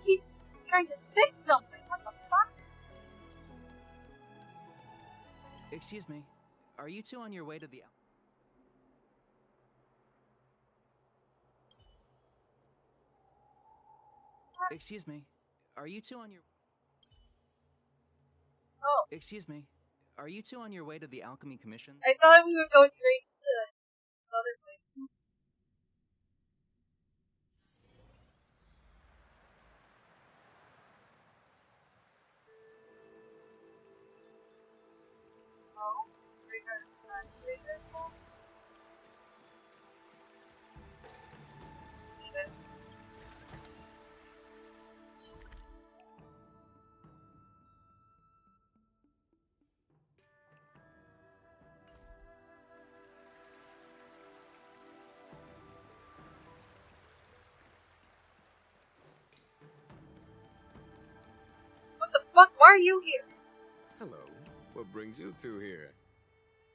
he's trying to fix something, what the fuck? Excuse me, are you two on your way to the... Excuse me, are you two on your... Oh. Excuse me, are you two on your way to the Alchemy Commission? I thought we would go straight to other place. Oh, we're going to read this one. What the fuck? Why are you here? Hello. What brings you two here?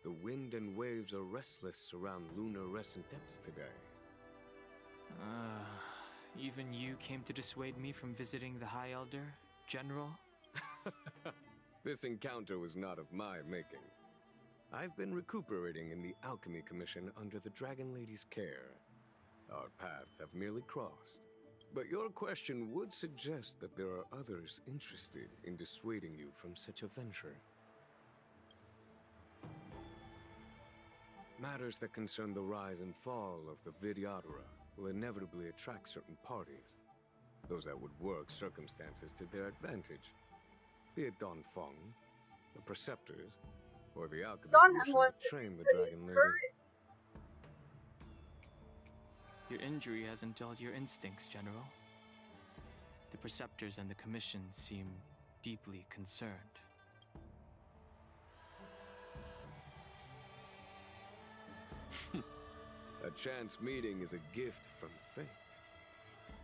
The wind and waves are restless around lunar-rescent depths today. Even you came to dissuade me from visiting the High Elder, General? This encounter was not of my making. I've been recuperating in the Alchemy Commission under the Dragon Lady's care. Our paths have merely crossed. But your question would suggest that there are others interested in dissuading you from such a venture. Matters that concern the rise and fall of the Vidyadhara will inevitably attract certain parties. Those that would work circumstances to their advantage. Be it Dawn Feng, the Preceptors, or the Alchemy Commission to train the Dragon Lady. Your injury hasn't dulled your instincts, General. The Preceptors and the Commission seem deeply concerned. A chance meeting is a gift from fate.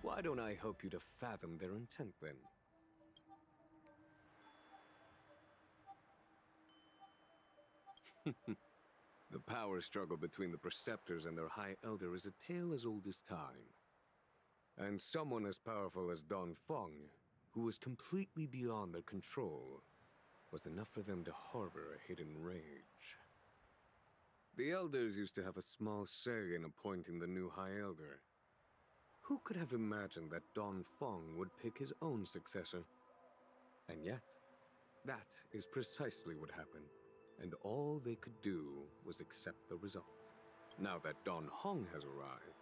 Why don't I help you to fathom their intent, then? The power struggle between the Preceptors and their High Elder is a tale as old as time. And someone as powerful as Dawn Feng, who was completely beyond their control, was enough for them to harbor a hidden rage. The Elders used to have a small say in appointing the new High Elder. Who could have imagined that Dawn Feng would pick his own successor? And yet, that is precisely what happened. And all they could do was accept the result. Now that Dawn Hong has arrived,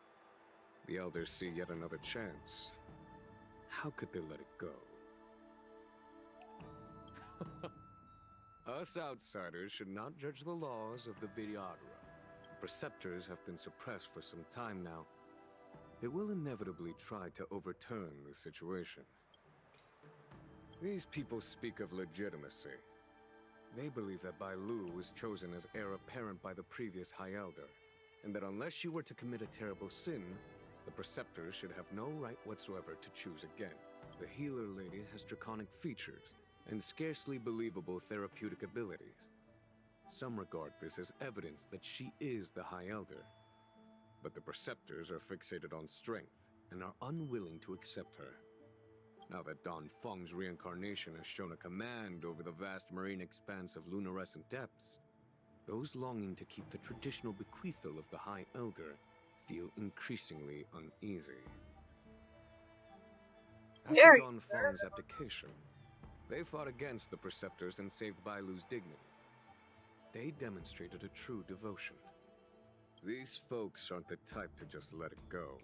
the Elders see yet another chance. How could they let it go? Us outsiders should not judge the laws of the Vidyadhara. Preceptors have been suppressed for some time now. They will inevitably try to overturn the situation. These people speak of legitimacy. They believe that Bai Lu was chosen as heir apparent by the previous High Elder, and that unless she were to commit a terrible sin, the Preceptors should have no right whatsoever to choose again. The healer lady has draconic features and scarcely believable therapeutic abilities. Some regard this as evidence that she is the High Elder. But the Preceptors are fixated on strength and are unwilling to accept her. Now that Don Feng's reincarnation has shown a command over the vast marine expanse of luminescent depths, those longing to keep the traditional bequeathal of the High Elder feel increasingly uneasy. After Don Feng's abdication, they fought against the Preceptors and saved Bai Lu's dignity. They demonstrated a true devotion. These folks aren't the type to just let it go.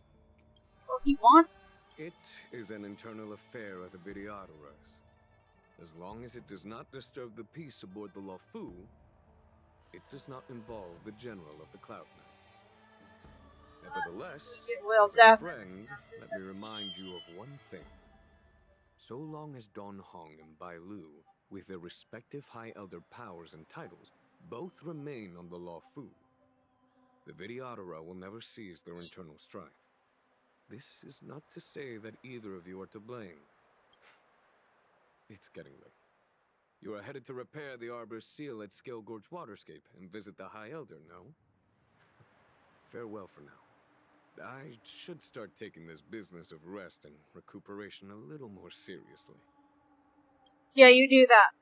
Well, he wants. It is an internal affair of the Videoteras. As long as it does not disturb the peace aboard the Luofu, it does not involve the General of the Cloud Knights. Nevertheless, as a friend, let me remind you of one thing. So long as Don Hong and Bai Lu, with their respective High Elder powers and titles, both remain on the Luofu, the Videotera will never cease their internal strife. This is not to say that either of you are to blame. It's getting late. You are headed to repair the Arbor's seal at Scale Gorge Waterscape and visit the High Elder, no? Farewell for now. I should start taking this business of rest and recuperation a little more seriously. Yeah, you do that.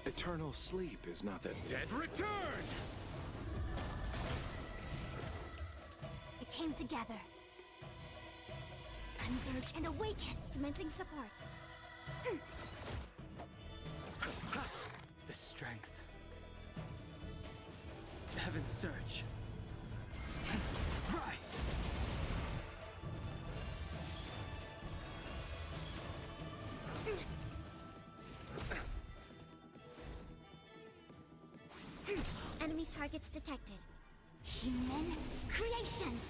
Eternal sleep is not that Dead return! It came together. Converge and awaken. Commencing support. The strength. Heaven's surge. Rise! Enemy targets detected. Human creations.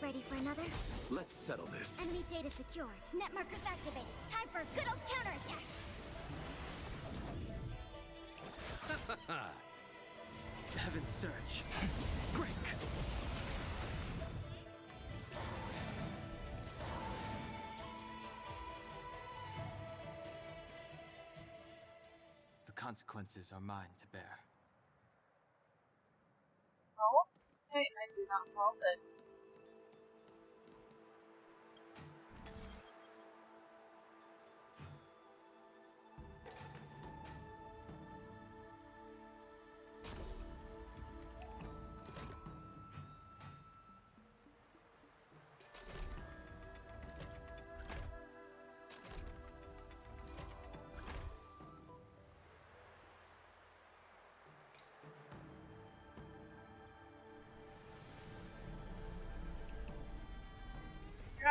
Ready for another? Let's settle this. Enemy data secure. Net markers activated. Time for a good old counterattack. Heaven's surge. Break! The consequences are mine to bear. Oh, okay, I do not fault it.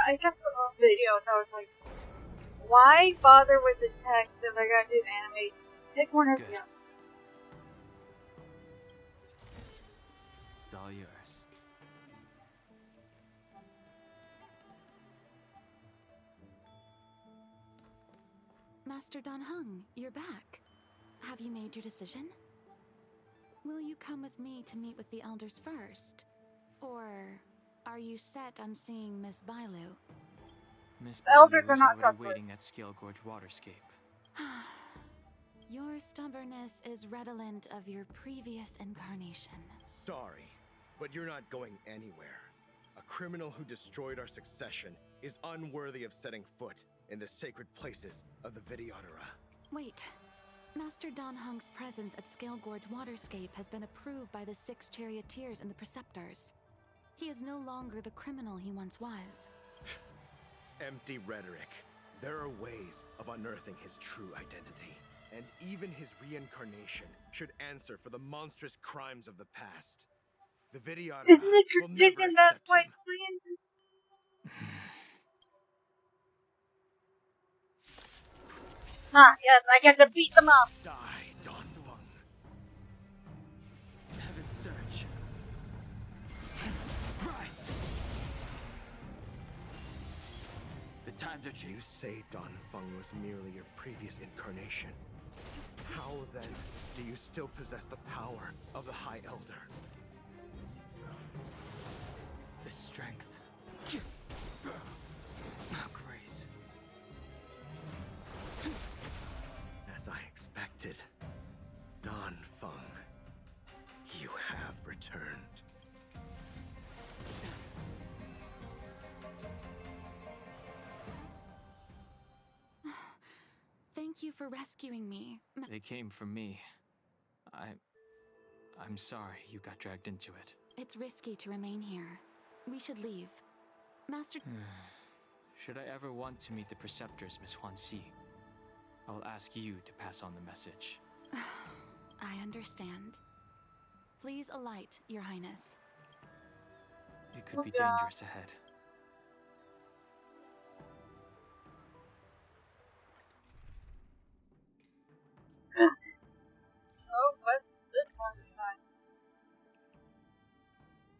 I kept the little videos. I was like, why bother with the text if I gotta do the animation? Pick one or the other. It's all yours. Master Don Hung, you're back. Have you made your decision? Will you come with me to meet with the elders first? Or are you set on seeing Miss Bai Lu? Miss The elders Bai Lu are is not already trustworthy. waiting at Scale Gorge Waterscape. Your stubbornness is redolent of your previous incarnation. Sorry, but you're not going anywhere. A criminal who destroyed our succession is unworthy of setting foot in the sacred places of the Videotera. Wait. Master Don Hung's presence at Scale Gorge Waterscape has been approved by the 6 charioteers and the preceptors. He is no longer the criminal he once was. Empty rhetoric. There are ways of unearthing his true identity. And even his reincarnation should answer for the monstrous crimes of the past. The Vidyadhara Isn't it will never tradition that accept white him. queen? Ah, yes, I get to beat them up. Die, Donfung. Heaven's surge. Rise! The times are You changed. say Donfung was merely your previous incarnation. How then do you still possess the power of the High Elder? The strength. Grace. As I expected, Donfung, you have returned. Thank you for rescuing me. They came from me. I'm sorry you got dragged into it. It's risky to remain here. We should leave. Master... Should I ever want to meet the Preceptors, Miss Huanxi, I'll ask you to pass on the message. I understand. Please alight, Your Highness. It could be dangerous ahead. Oh, what's this one time?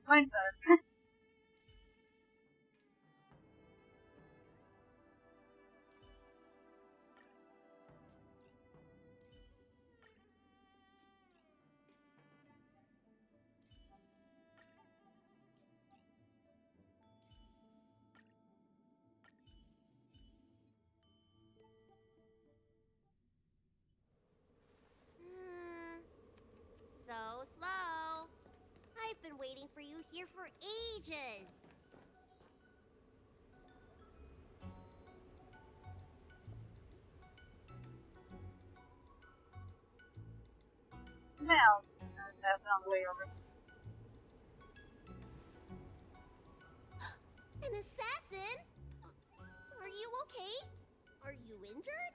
Mine's better. So slow. I've been waiting for you here for ages. Mel. That's on the way over. An assassin? Are you okay? Are you injured?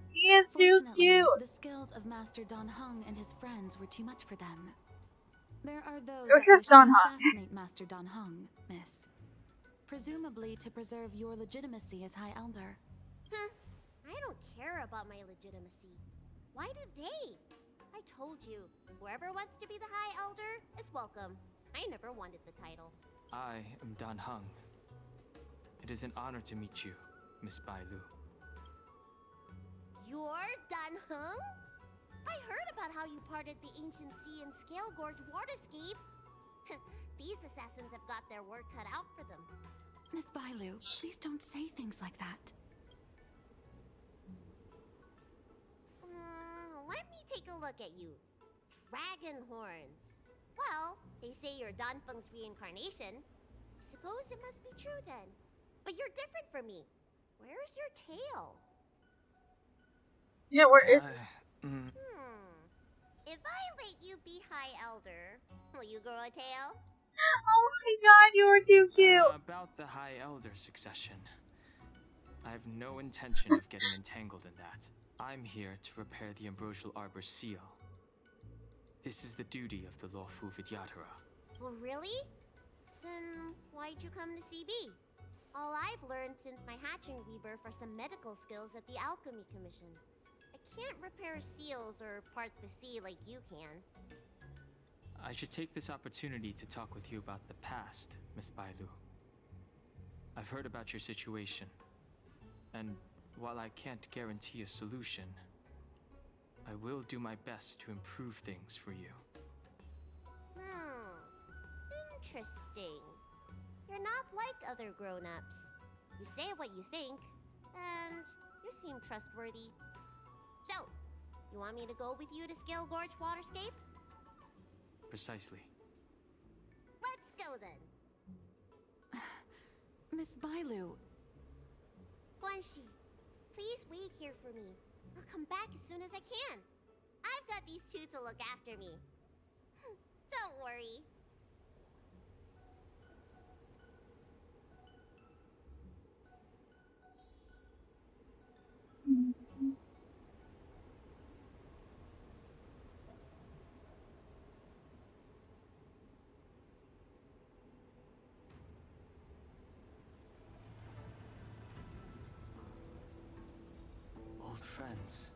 He is too Fortunately, cute. the skills of Master Dan Heng and his friends were too much for them. There are those Look that at wish to Dan Heng. assassinate Master Dan Heng, miss. Presumably to preserve your legitimacy as High Elder. I don't care about my legitimacy. Why do they? I told you, whoever wants to be the High Elder is welcome. I never wanted the title. I am Dan Heng. It is an honor to meet you, Miss Bai Lu. You're Dan Heng? I heard about how you parted the ancient sea and Scale Gorge waterscape. These assassins have got their work cut out for them. Miss Bailu, please don't say things like that. Let me take a look at you. Dragon horns. Well, they say you're Donfeng's reincarnation. Suppose it must be true then. But you're different from me. Where's your tail? Yeah, where is it? If I let you be High Elder, will you grow a tail? Oh my god, you were too cute. About the High Elder succession. I have no intention of getting entangled in that. I'm here to repair the Ambrosial Arbor's seal. This is the duty of the Lawfu Vidyadhara. Well, really? Then why'd you come to CB? All I've learned since my hatching rebirth are some medical skills at the Alchemy Commission. I can't repair seals or part the sea like you can. I should take this opportunity to talk with you about the past, Miss Bailu. I've heard about your situation, and while I can't guarantee a solution, I will do my best to improve things for you. Interesting. You're not like other grown-ups. You say what you think, and you seem trustworthy. So, you want me to go with you to Scale Gorge Waterscape? Precisely. Let's go then. Miss Bailu. Guanxi, please wait here for me. I'll come back as soon as I can. I've got these two to look after me. Don't worry. Old friends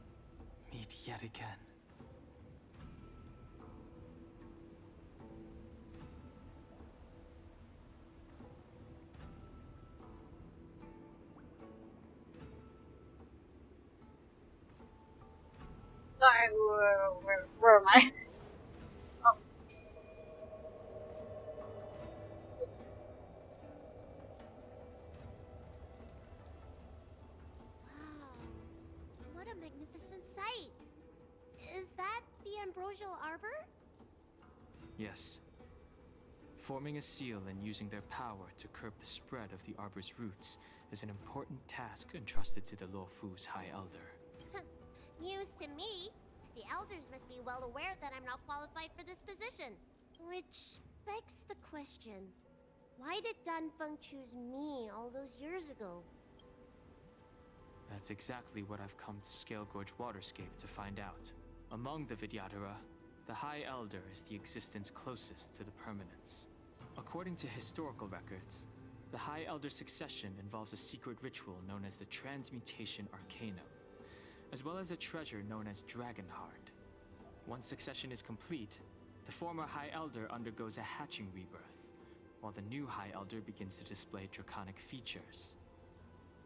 meet yet again. Sorry, where am I? Oh. Wow, what a magnificent sight! Is that the ambrosial arbor? Yes. Forming a seal and using their power to curb the spread of the arbor's roots is an important task entrusted to the Luofu's High Elder. News to me. The elders must be well aware that I'm not qualified for this position. Which begs the question, why did Dunfeng choose me all those years ago? That's exactly what I've come to Scale Gorge Waterscape to find out. Among the Vidyadhara, the High Elder is the existence closest to the permanence. According to historical records, the High Elder succession involves a secret ritual known as the Transmutation Arcanum, as well as a treasure known as Dragonheart. Once succession is complete, the former High Elder undergoes a hatching rebirth, while the new High Elder begins to display draconic features.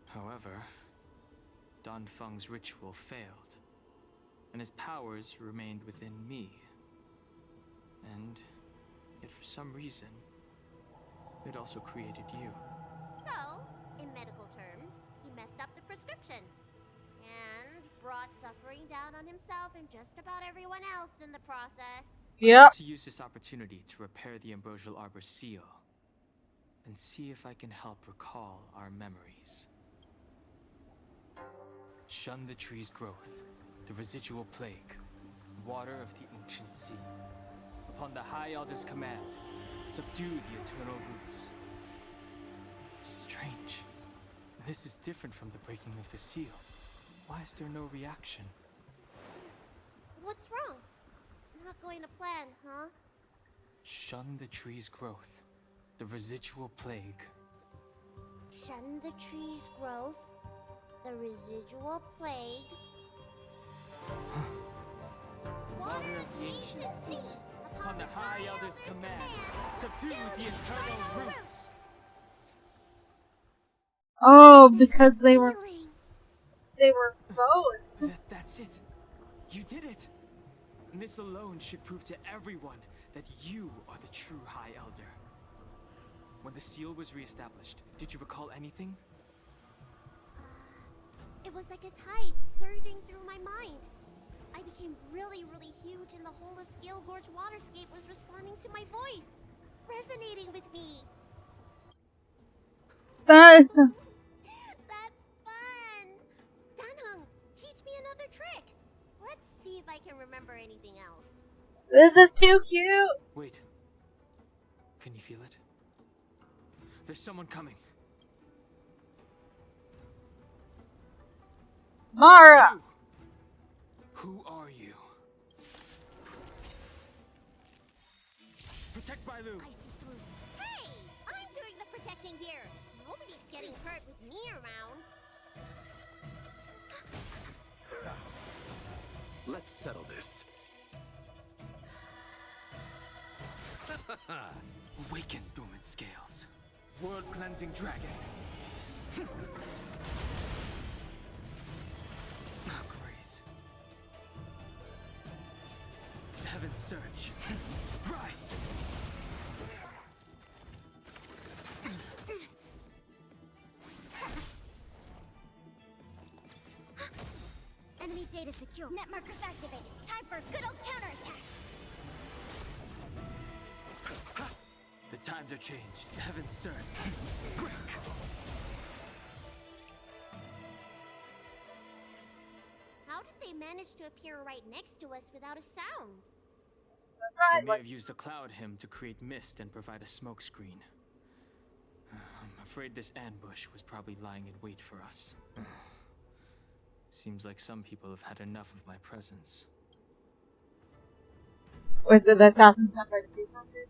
However, Dunfeng's ritual failed, and his powers remained within me. And yet for some reason, it also created you. So, in medical terms, he messed up the prescription. And brought suffering down on himself and just about everyone else in the process. I want to use this opportunity to repair the ambrosial arbor's seal, and see if I can help recall our memories. Shun the tree's growth, the residual plague, water of the ancient sea. Upon the High Elder's command, subdue the eternal roots. Strange. This is different from the breaking of the seal. Why is there no reaction? What's wrong? Not going to plan, huh? Shun the tree's growth, the residual plague. Shun the tree's growth, the residual plague. Water of the ancient sea. Upon the High Elder's command, subdue the eternal roots. Oh, because they were both. That's it. You did it. And this alone should prove to everyone that you are the true High Elder. When the seal was reestablished, did you recall anything? It was like a tide surging through my mind. I became really, really huge, and the whole of Scale Gorge Waterscape was responding to my voice, resonating with me. That's fun! Danheng, teach me another trick. Let's see if I can remember anything else. This is too cute. Wait. Can you feel it? There's someone coming. Mara! Who are you? Protect Bailu! I see through. Hey! I'm doing the protecting here. Nobody's getting hurt with me around. Let's settle this. Awaken, dormant scales. World-cleansing dragon. Grace. Heaven surge. Rise! Enemy data secure. Net markers activated. Time for a good old counterattack. The times are changed. Heaven surge. Break! How did they manage to appear right next to us without a sound? They may have used a cloud hymn to create mist and provide a smoke screen. I'm afraid this ambush was probably lying in wait for us. Seems like some people have had enough of my presence. Was it the assassin's number 300?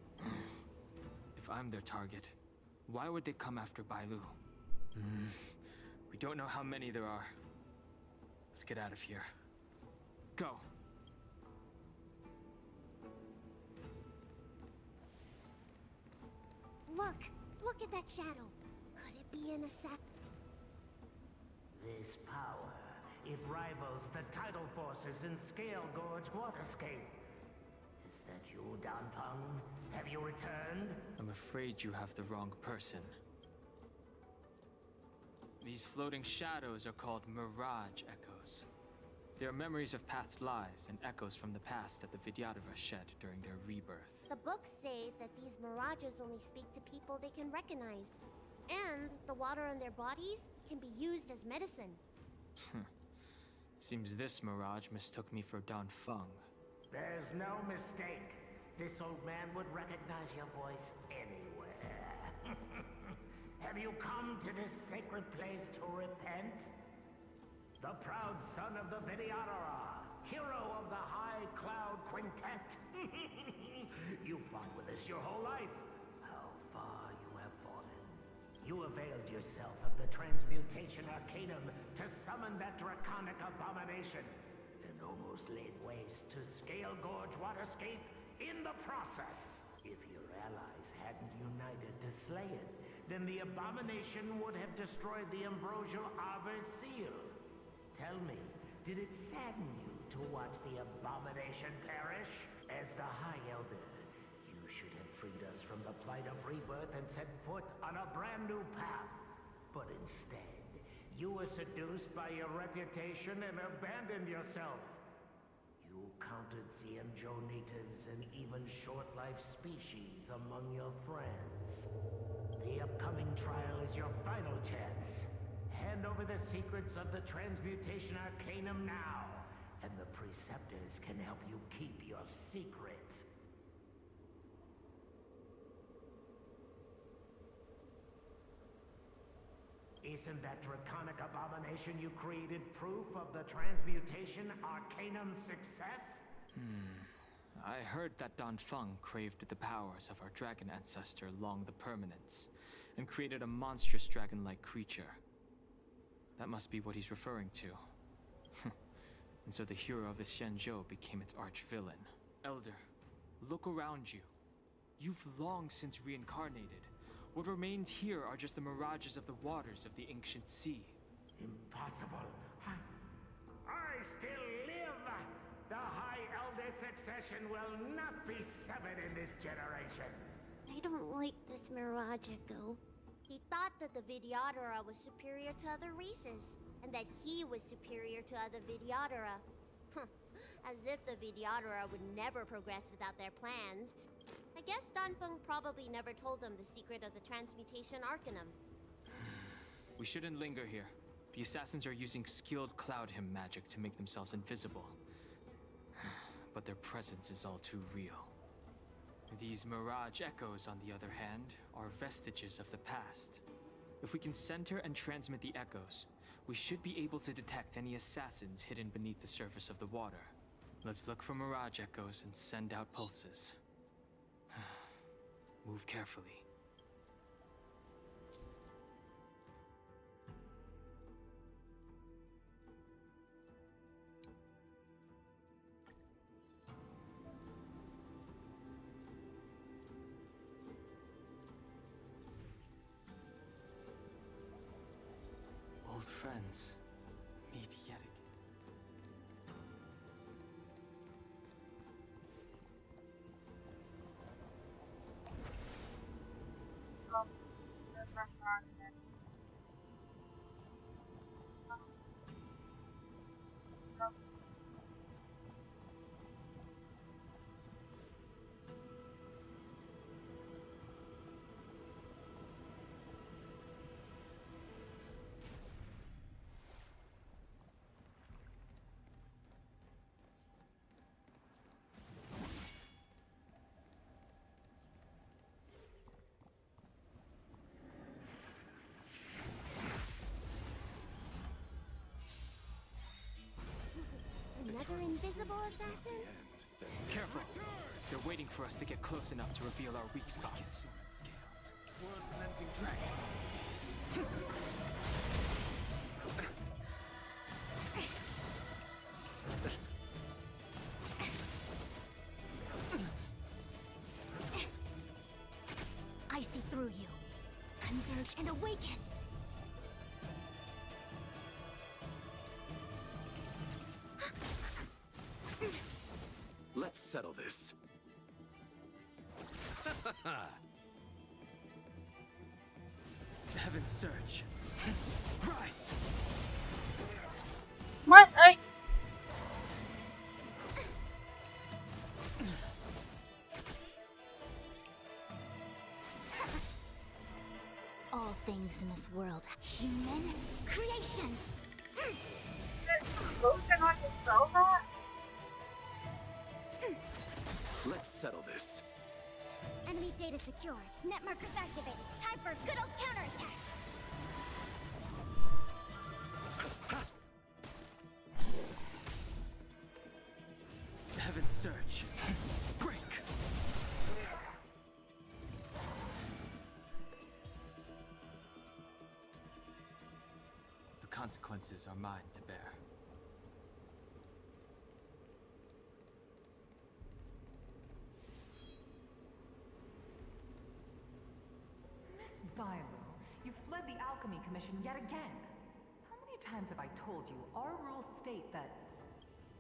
If I'm their target, why would they come after Bailu? We don't know how many there are. Let's get out of here. Go. Look at that shadow. Could it be an assassin? This power, it rivals the tidal forces in Scale Gorge Waterscape. Is that you, Danfeng? Have you returned? I'm afraid you have the wrong person. These floating shadows are called mirage echoes. They are memories of past lives and echoes from the past that the Vidyadhara shed during their rebirth. The books say that these mirages only speak to people they can recognize. And the water on their bodies can be used as medicine. Seems this mirage mistook me for Danfeng. There's no mistake. This old man would recognize your voice anywhere. Have you come to this sacred place to repent? The proud son of the Vidyadhara, hero of the High Cloud Quintet. You fought with us your whole life. How far you have fallen. You availed yourself of the transmutation arcanum to summon that draconic abomination, and almost laid waste to Scale Gorge Waterscape in the process. If your allies hadn't united to slay it, then the abomination would have destroyed the ambrosial Arbor's seal. Tell me, did it sadden you to watch the abomination perish? As the High Elder, you should have freed us from the plight of rebirth and set foot on a brand new path. But instead, you were seduced by your reputation and abandoned yourself. You counted Xianzhou natives and even short-life species among your friends. The upcoming trial is your final chance. Hand over the secrets of the transmutation arcanum now, and the preceptors can help you keep your secrets. Isn't that draconic abomination you created proof of the transmutation arcanum's success? I heard that Danfeng craved the powers of our dragon ancestor Long the Permanence, and created a monstrous dragon-like creature. That must be what he's referring to. And so the hero of the Xianzhou became its arch-villain. Elder, look around you. You've long since reincarnated. What remains here are just the mirages of the waters of the ancient sea. Impossible. I still live! The High Elder succession will not be severed in this generation. I don't like this Mirage Echo. He thought that the Vidyadhara was superior to other races, and that he was superior to other Vidyadhara. As if the Vidyadhara would never progress without their plans. I guess Danfeng probably never told them the secret of the transmutation arcanum. We shouldn't linger here. The assassins are using skilled cloud hymn magic to make themselves invisible. But their presence is all too real. These mirage echoes, on the other hand, are vestiges of the past. If we can center and transmit the echoes, we should be able to detect any assassins hidden beneath the surface of the water. Let's look for mirage echoes and send out pulses. Move carefully. Old friends, meet yet again. Another invisible assassin? Careful! They're waiting for us to get close enough to reveal our weak spots. World-cleansing dragon. emerge and awaken. Let's settle this. Heaven's Surge. Rise! What? All things in this world, human creations. Those cannot spell that? Let's settle this. Enemy data secure. Net markers activated. Time for good old counterattack. Heaven's Surge. Break! The consequences are mine to bear. Viola, you fled the Alchemy Commission yet again. How many times have I told you our rules state that...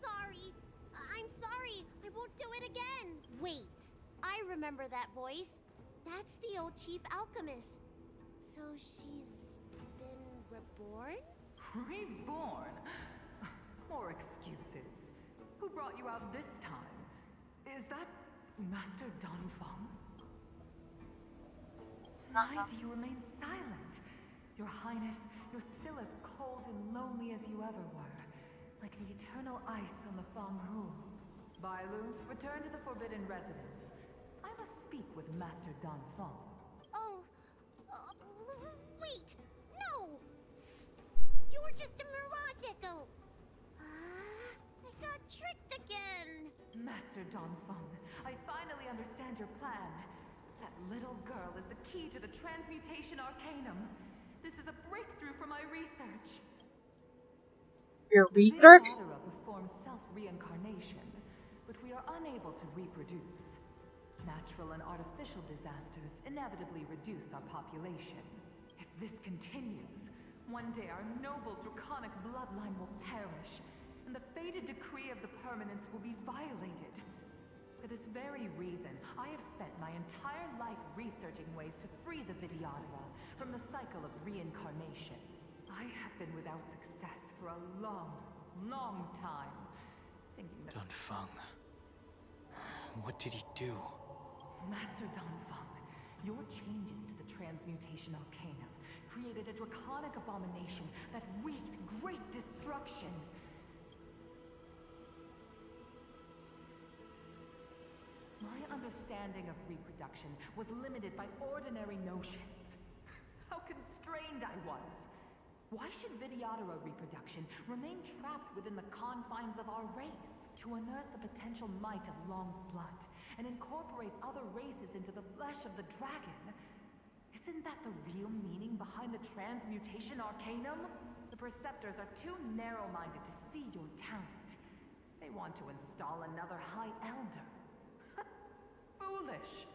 Sorry. I'm sorry. I won't do it again. Wait. I remember that voice. That's the old chief alchemist. So she's been reborn? Reborn? More excuses. Who brought you out this time? Is that Master Donfeng? Why do you remain silent? Your Highness, you're still as cold and lonely as you ever were. Like the eternal ice on the Fanghu. Bailu, return to the Forbidden Residence. I must speak with Master Donfeng. Wait! No! You were just a mirage echo. I got tricked again. Master Donfeng, I finally understand your plan. That little girl is the key to the transmutation arcanum. This is a breakthrough for my research. Your research? Vidyadhara performs self-reincarnation, but we are unable to reproduce. Natural and artificial disasters inevitably reduce our population. If this continues, one day our noble draconic bloodline will perish, and the fated decree of the permanence will be violated. For this very reason, I have spent my entire life researching ways to free the Vidyadhara from the cycle of reincarnation. I have been without success for a long, long time, thinking that... Donfeng. What did he do? Master Donfeng, your changes to the transmutation arcanum created a draconic abomination that wreaked great destruction. My understanding of reproduction was limited by ordinary notions. How constrained I was! Why should Vidyadhara reproduction remain trapped within the confines of our race? To unearth the potential might of Long's blood and incorporate other races into the flesh of the dragon? Isn't that the real meaning behind the transmutation arcanum? The Preceptors are too narrow-minded to see your talent. They want to install another High Elder. Foolish.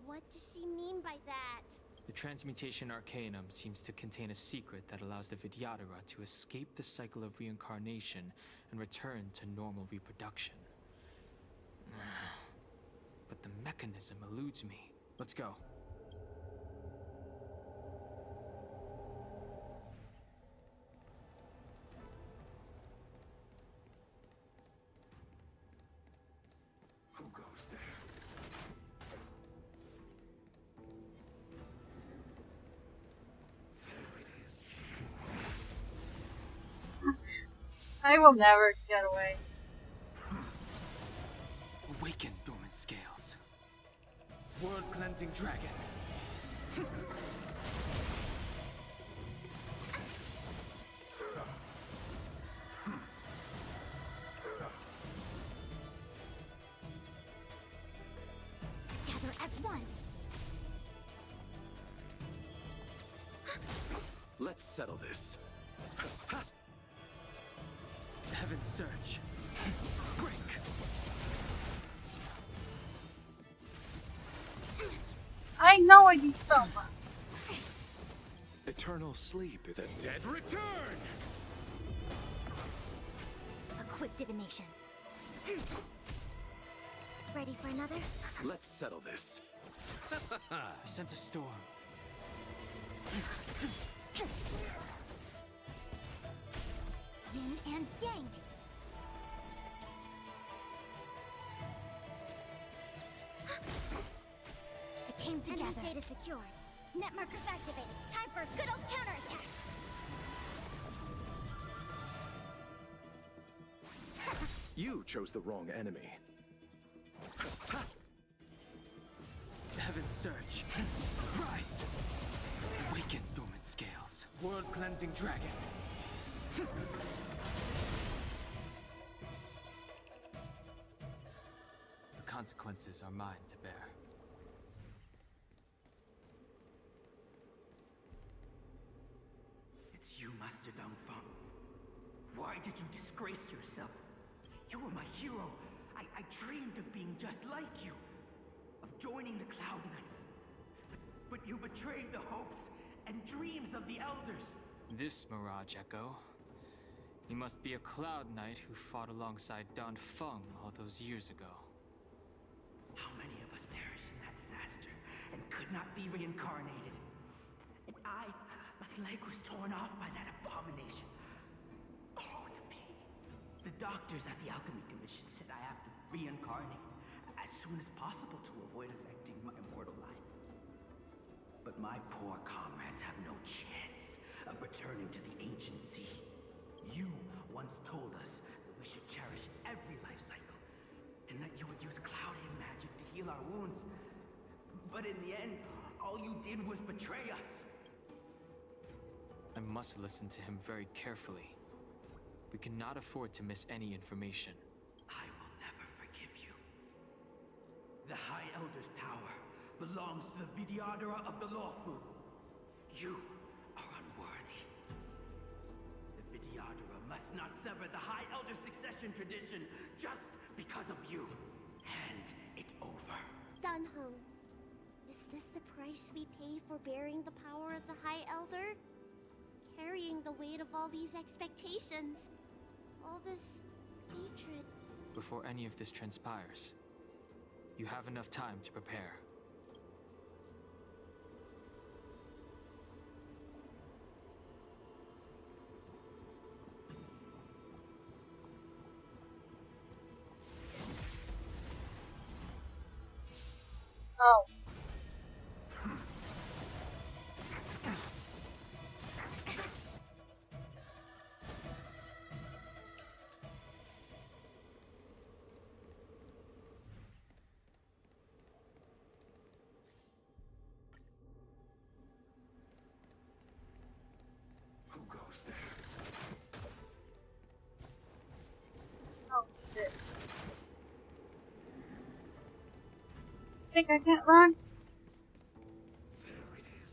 What does she mean by that? The transmutation arcanum seems to contain a secret that allows the Vidyadhara to escape the cycle of reincarnation and return to normal reproduction. But the mechanism eludes me. Let's go. Who goes there? I will never get away. Awaken, dormant scales. World-cleansing dragon. Together as one. Let's settle this. Heaven's Surge. Break! I know I do so much. eternal sleep. The dead return! A quick divination. Ready for another? Let's settle this. I sense a storm. Yin and yang. It came together. Enemy data secured. Net markers activated. Time for a good old counterattack. You chose the wrong enemy. Heaven's surge. Rise! Awaken, dormant scales. World-cleansing dragon. The consequences are mine to bear. It's you, Master Dongfeng. Why did you disgrace yourself? You were my hero. I dreamed of being just like you. Of joining the Cloud Knights. But you betrayed the hopes and dreams of the Elders. This Mirage Echo. He must be a Cloud Knight who fought alongside Don Feng all those years ago. How many of us perished in that disaster and could not be reincarnated? And my leg was torn off by that abomination. Oh, the pain. The doctors at the Alchemy Commission said I have to reincarnate as soon as possible to avoid affecting my immortal life. But my poor comrades have no chance of returning to the ancient sea. You once told us that we should cherish every life cycle, and that you would use clouding magic to heal our wounds. But in the end, all you did was betray us. I must listen to him very carefully. We cannot afford to miss any information. I will never forgive you. The High Elder's power belongs to the Vidyadhara of the Lawfu. You are unworthy. The Vidyadhara must not sever the High Elder succession tradition just because of you. Hand it over. Dunhung, is this the price we pay for bearing the power of the High Elder? Carrying the weight of all these expectations. All this hatred. Before any of this transpires, you have enough time to prepare. Oh. Who goes there? Oh, shit. Think I can't run? There it is.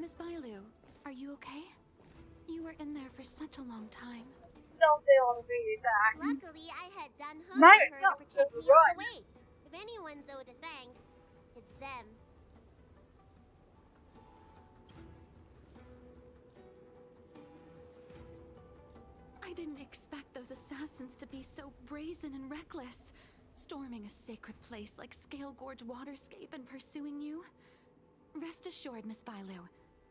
Miss Bailu, are you okay? You were in there for such a long time. Don't they all be back? Luckily, I had Dunhung Now and it's her not to protect just me all run. the way. If anyone's owed a thanks, it's them. I didn't expect those assassins to be so brazen and reckless, storming a sacred place like Scale Gorge Waterscape and pursuing you. Rest assured, Miss Bailu,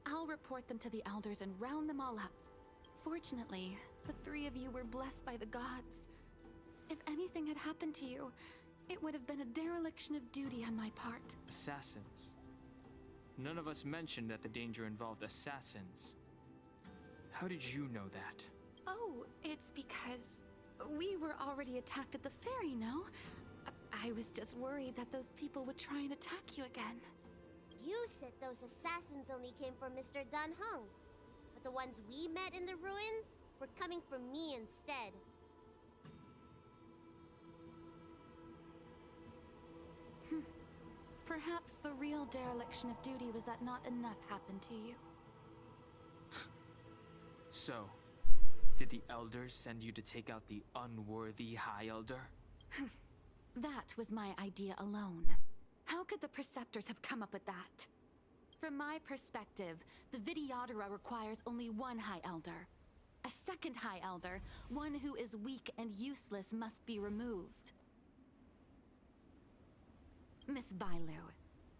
I'll report them to the elders and round them all up. Fortunately, the three of you were blessed by the gods. If anything had happened to you, it would have been a dereliction of duty on my part. Assassins. None of us mentioned that the danger involved assassins. How did you know that? Oh, it's because we were already attacked at the ferry, no? I was just worried that those people would try and attack you again. You said those assassins only came from Mr. Dunhung, but the ones we met in the ruins were coming from me instead. Perhaps the real dereliction of duty was that not enough happened to you. So, did the elders send you to take out the unworthy High Elder? That was my idea alone. How could the Preceptors have come up with that? From my perspective, the Vidyadhara requires only one High Elder. A second High Elder, one who is weak and useless, must be removed. Miss Bailu,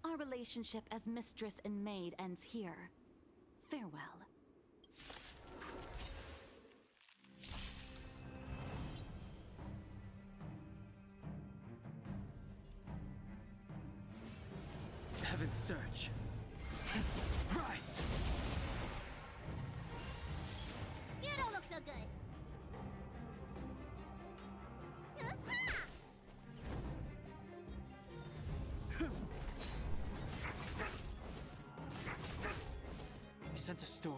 our relationship as mistress and maid ends here. Farewell. Heaven's Surge. Rise! You don't look so good. I sent a storm.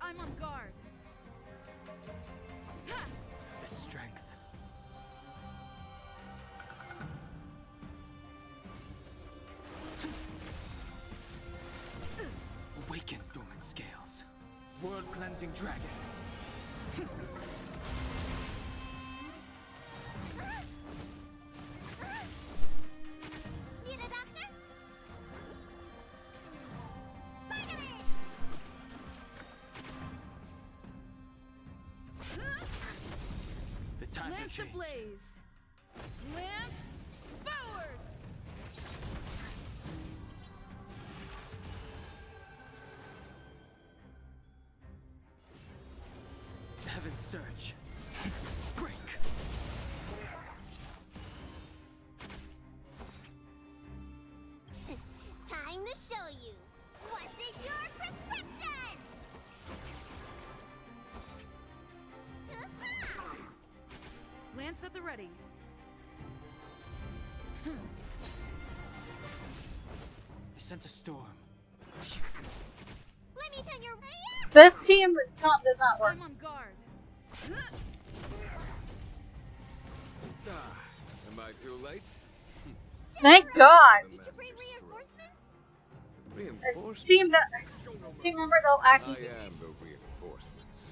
I'm on guard. The strength. Awaken, dormant scales. World-cleansing dragon. Need a doctor? Vitamin! The time to Lance change. ablaze. Lance forward. Heaven's Surge. Break. Time to show you. What's in your prescription? Lance at the ready. I sent a storm. Let me tell your... This team does not work. I'm on guard. Am I too late? Thank God. Did you bring reinforcements? Reinforcements? Team member they'll I actually am the reinforcements.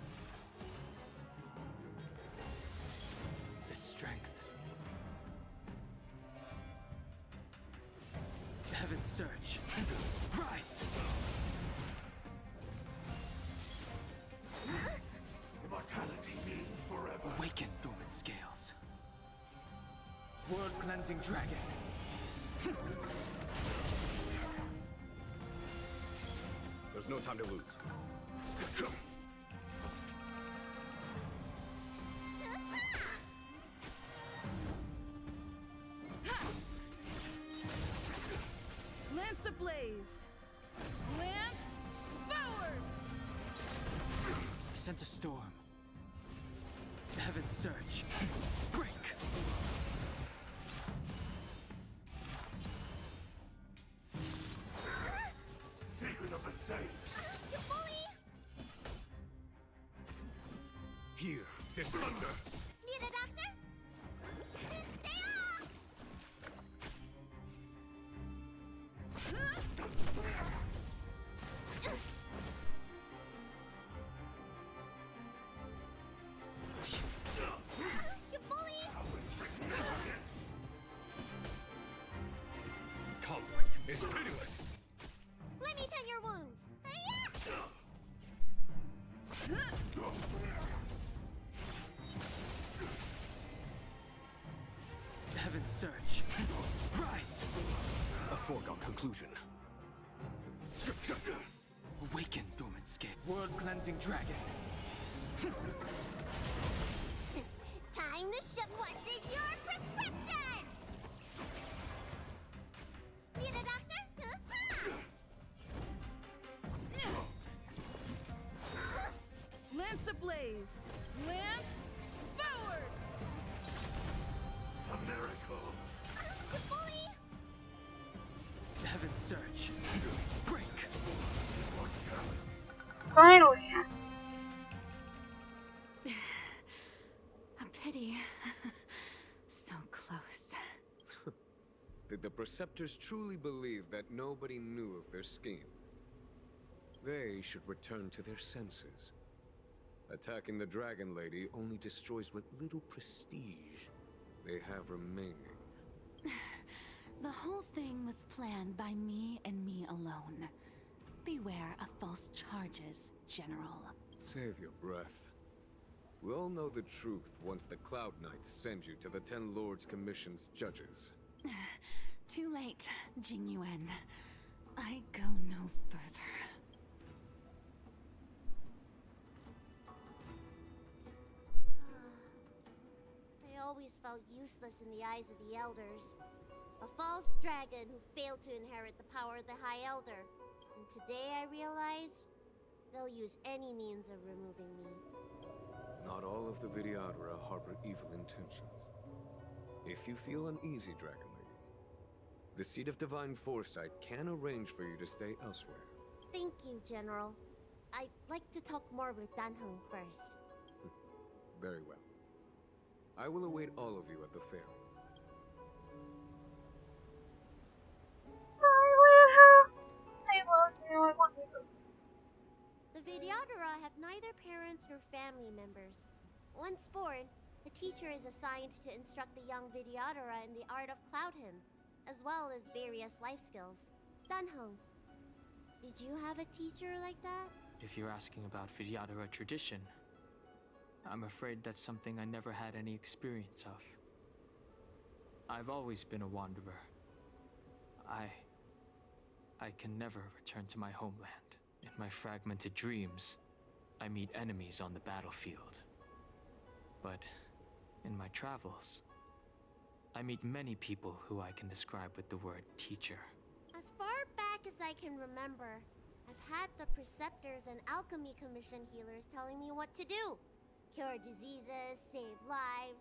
The strength. Heaven's Surge. Rise! Immortality means forever. Awaken, dormant scales. World-cleansing dragon. There's no time to lose. Lance ablaze. Lance forward. I sent a storm. Heaven's Surge. Break! Secret of the saints. You bully! Here, this thunder. Need a doctor? Stay off! You bully! Conflict is pitiless. Let me tend your wounds. Heaven's Surge. Rise! A foregone conclusion. Awaken, dormant scale. World-cleansing dragon. Time to show what's in your prescription! Need a doctor? Lance ablaze. Lance forward. A miracle. You bully! Heaven's Surge. Break! finally. Preceptors truly believe that nobody knew of their scheme, they should return to their senses. Attacking the Dragon Lady only destroys what little prestige they have remaining. The whole thing was planned by me and me alone. Beware of false charges, General. Save your breath. We all know the truth once the Cloud Knights send you to the Ten Lords Commission's judges. Too late, Jing Yuan. I go no further. I always felt useless in the eyes of the Elders. A false dragon who failed to inherit the power of the High Elder. And today I realized they'll use any means of removing me. Not all of the Vidyadhara harbor evil intentions. If you feel uneasy, Dragon Lady, the Seat of Divine Foresight can arrange for you to stay elsewhere. Thank you, General. I'd like to talk more with Danheng first. Very well. I will await all of you at the fair. I love you. I want you to. The Vidyadhara have neither parents nor family members. Once born, the teacher is assigned to instruct the young Vidyadhara in the art of Cloud Hymn, as well as various life skills. Danheng, did you have a teacher like that? If you're asking about Vidyadhara tradition, I'm afraid that's something I never had any experience of. I've always been a wanderer. I can never return to my homeland. In my fragmented dreams, I meet enemies on the battlefield. But in my travels, I meet many people who I can describe with the word teacher. As far back as I can remember, I've had the Preceptors and Alchemy Commission healers telling me what to do. Cure diseases, save lives.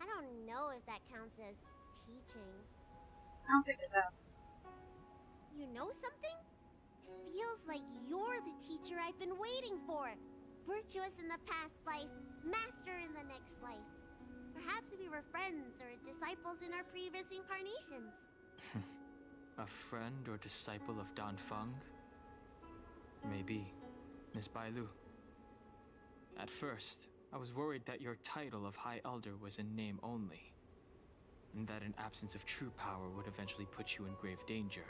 I don't know if that counts as teaching. I don't think it does. You know something? It feels like you're the teacher I've been waiting for. Virtuous in the past life, master in the next life. Perhaps we were friends or disciples in our previous incarnations. A friend or disciple of Dan Feng? Maybe, Miss Bailu. At first, I was worried that your title of High Elder was in name only, and that an absence of true power would eventually put you in grave danger.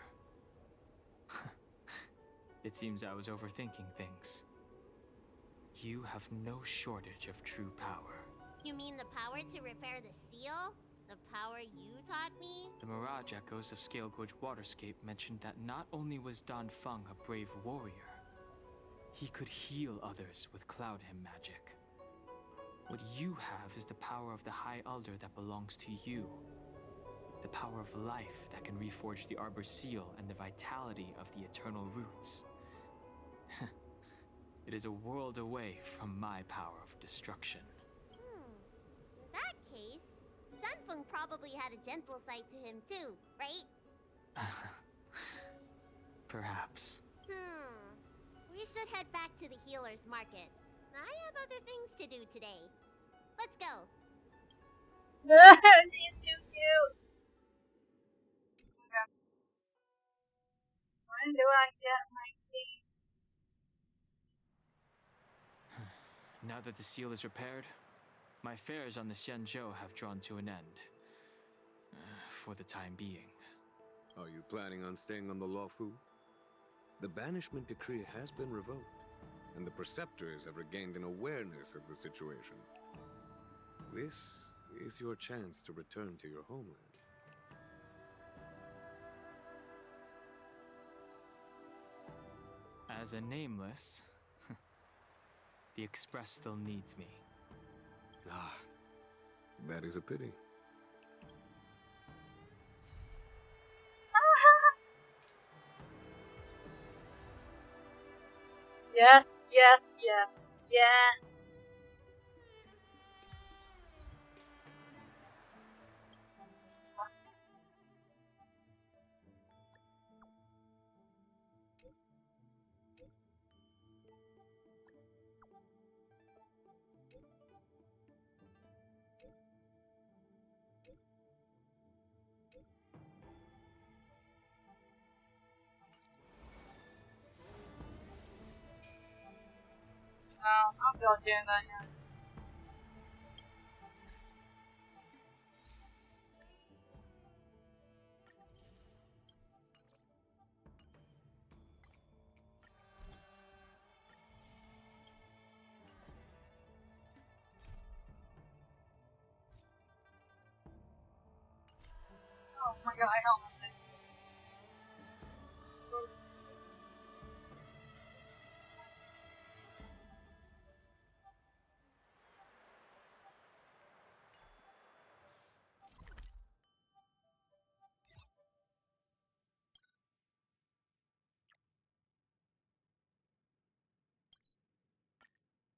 It seems I was overthinking things. You have no shortage of true power. You mean the power to repair the seal? The power you taught me? The Mirage Echoes of Scale Gorge Waterscape mentioned that not only was Dan Feng a brave warrior, he could heal others with Cloud Hymn magic. What you have is the power of the High Elder that belongs to you. The power of life that can reforge the Arbor Seal and the vitality of the Eternal Roots. It is a world away from my power of destruction. In that case, Danfeng probably had a gentle side to him too, right? Perhaps. We should head back to the healer's market. I have other things to do today. Let's go. She's too cute. Okay. When do I get my key? Now that the seal is repaired, my affairs on the Xianzhou have drawn to an end. For the time being. Are you planning on staying on the Luofu? The banishment decree has been revoked, and the Preceptors have regained an awareness of the situation. This is your chance to return to your homeland. As a nameless, the Express still needs me. Ah, that is a pity. Yes, yes, yes, yes. feel like doing that yet. Oh my god, I help myself.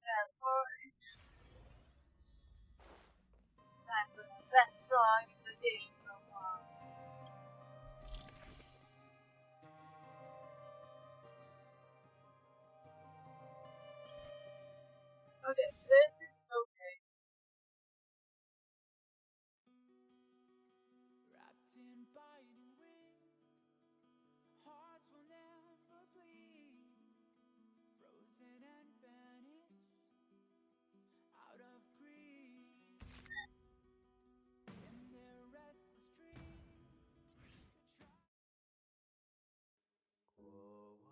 That's fine. Time for the best song in the game so far. Okay, this is okay. Wrapped in biting wind, hearts will never bleed, frozen and vanished out of greed. In their restless dream,过往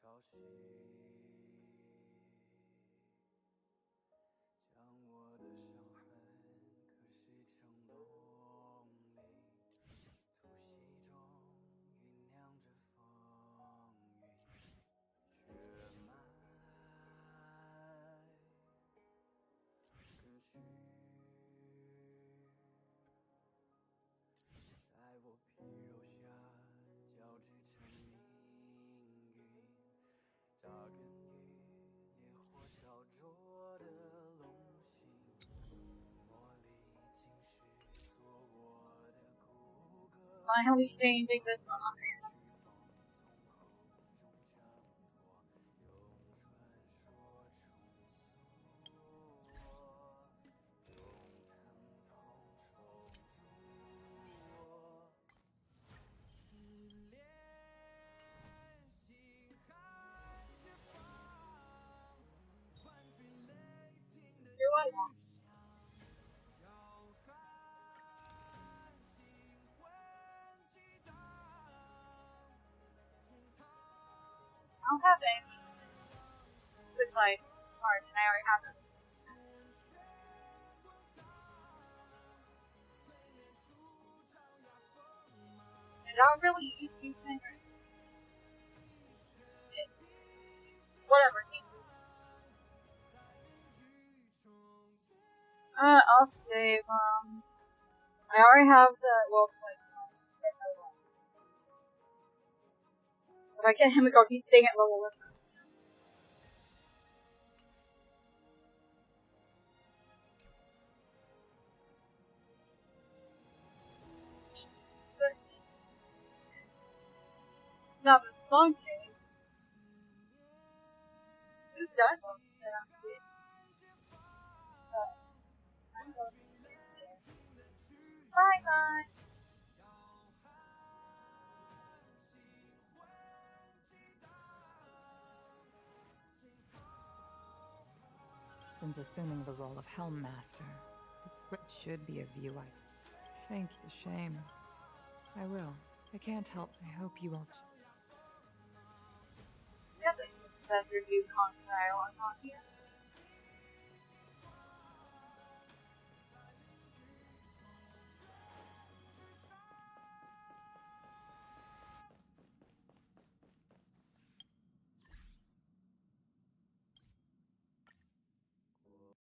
潮汐将我的伤痕刻蚀成龙鳞，突袭中酝酿着风雨，血脉跟随，在我皮肉下交织成命运，扎根于烈火烧灼的龙心，茉莉竟是做我的骨骼。 Finally changing this song. Do I want? I don't have any with like cards, and I already have them. And I don't really use these things. Whatever. I'll save. I already have the wolf like. If I get him to go, he's staying at level 1. Now the song change. This guy's on that I'm seeing. Bye bye. Since assuming the role of Helm Master, it should be a view I... Thank you. Shame. I will. I can't help. I hope you won't. Yeah, that's review HONKAI on here.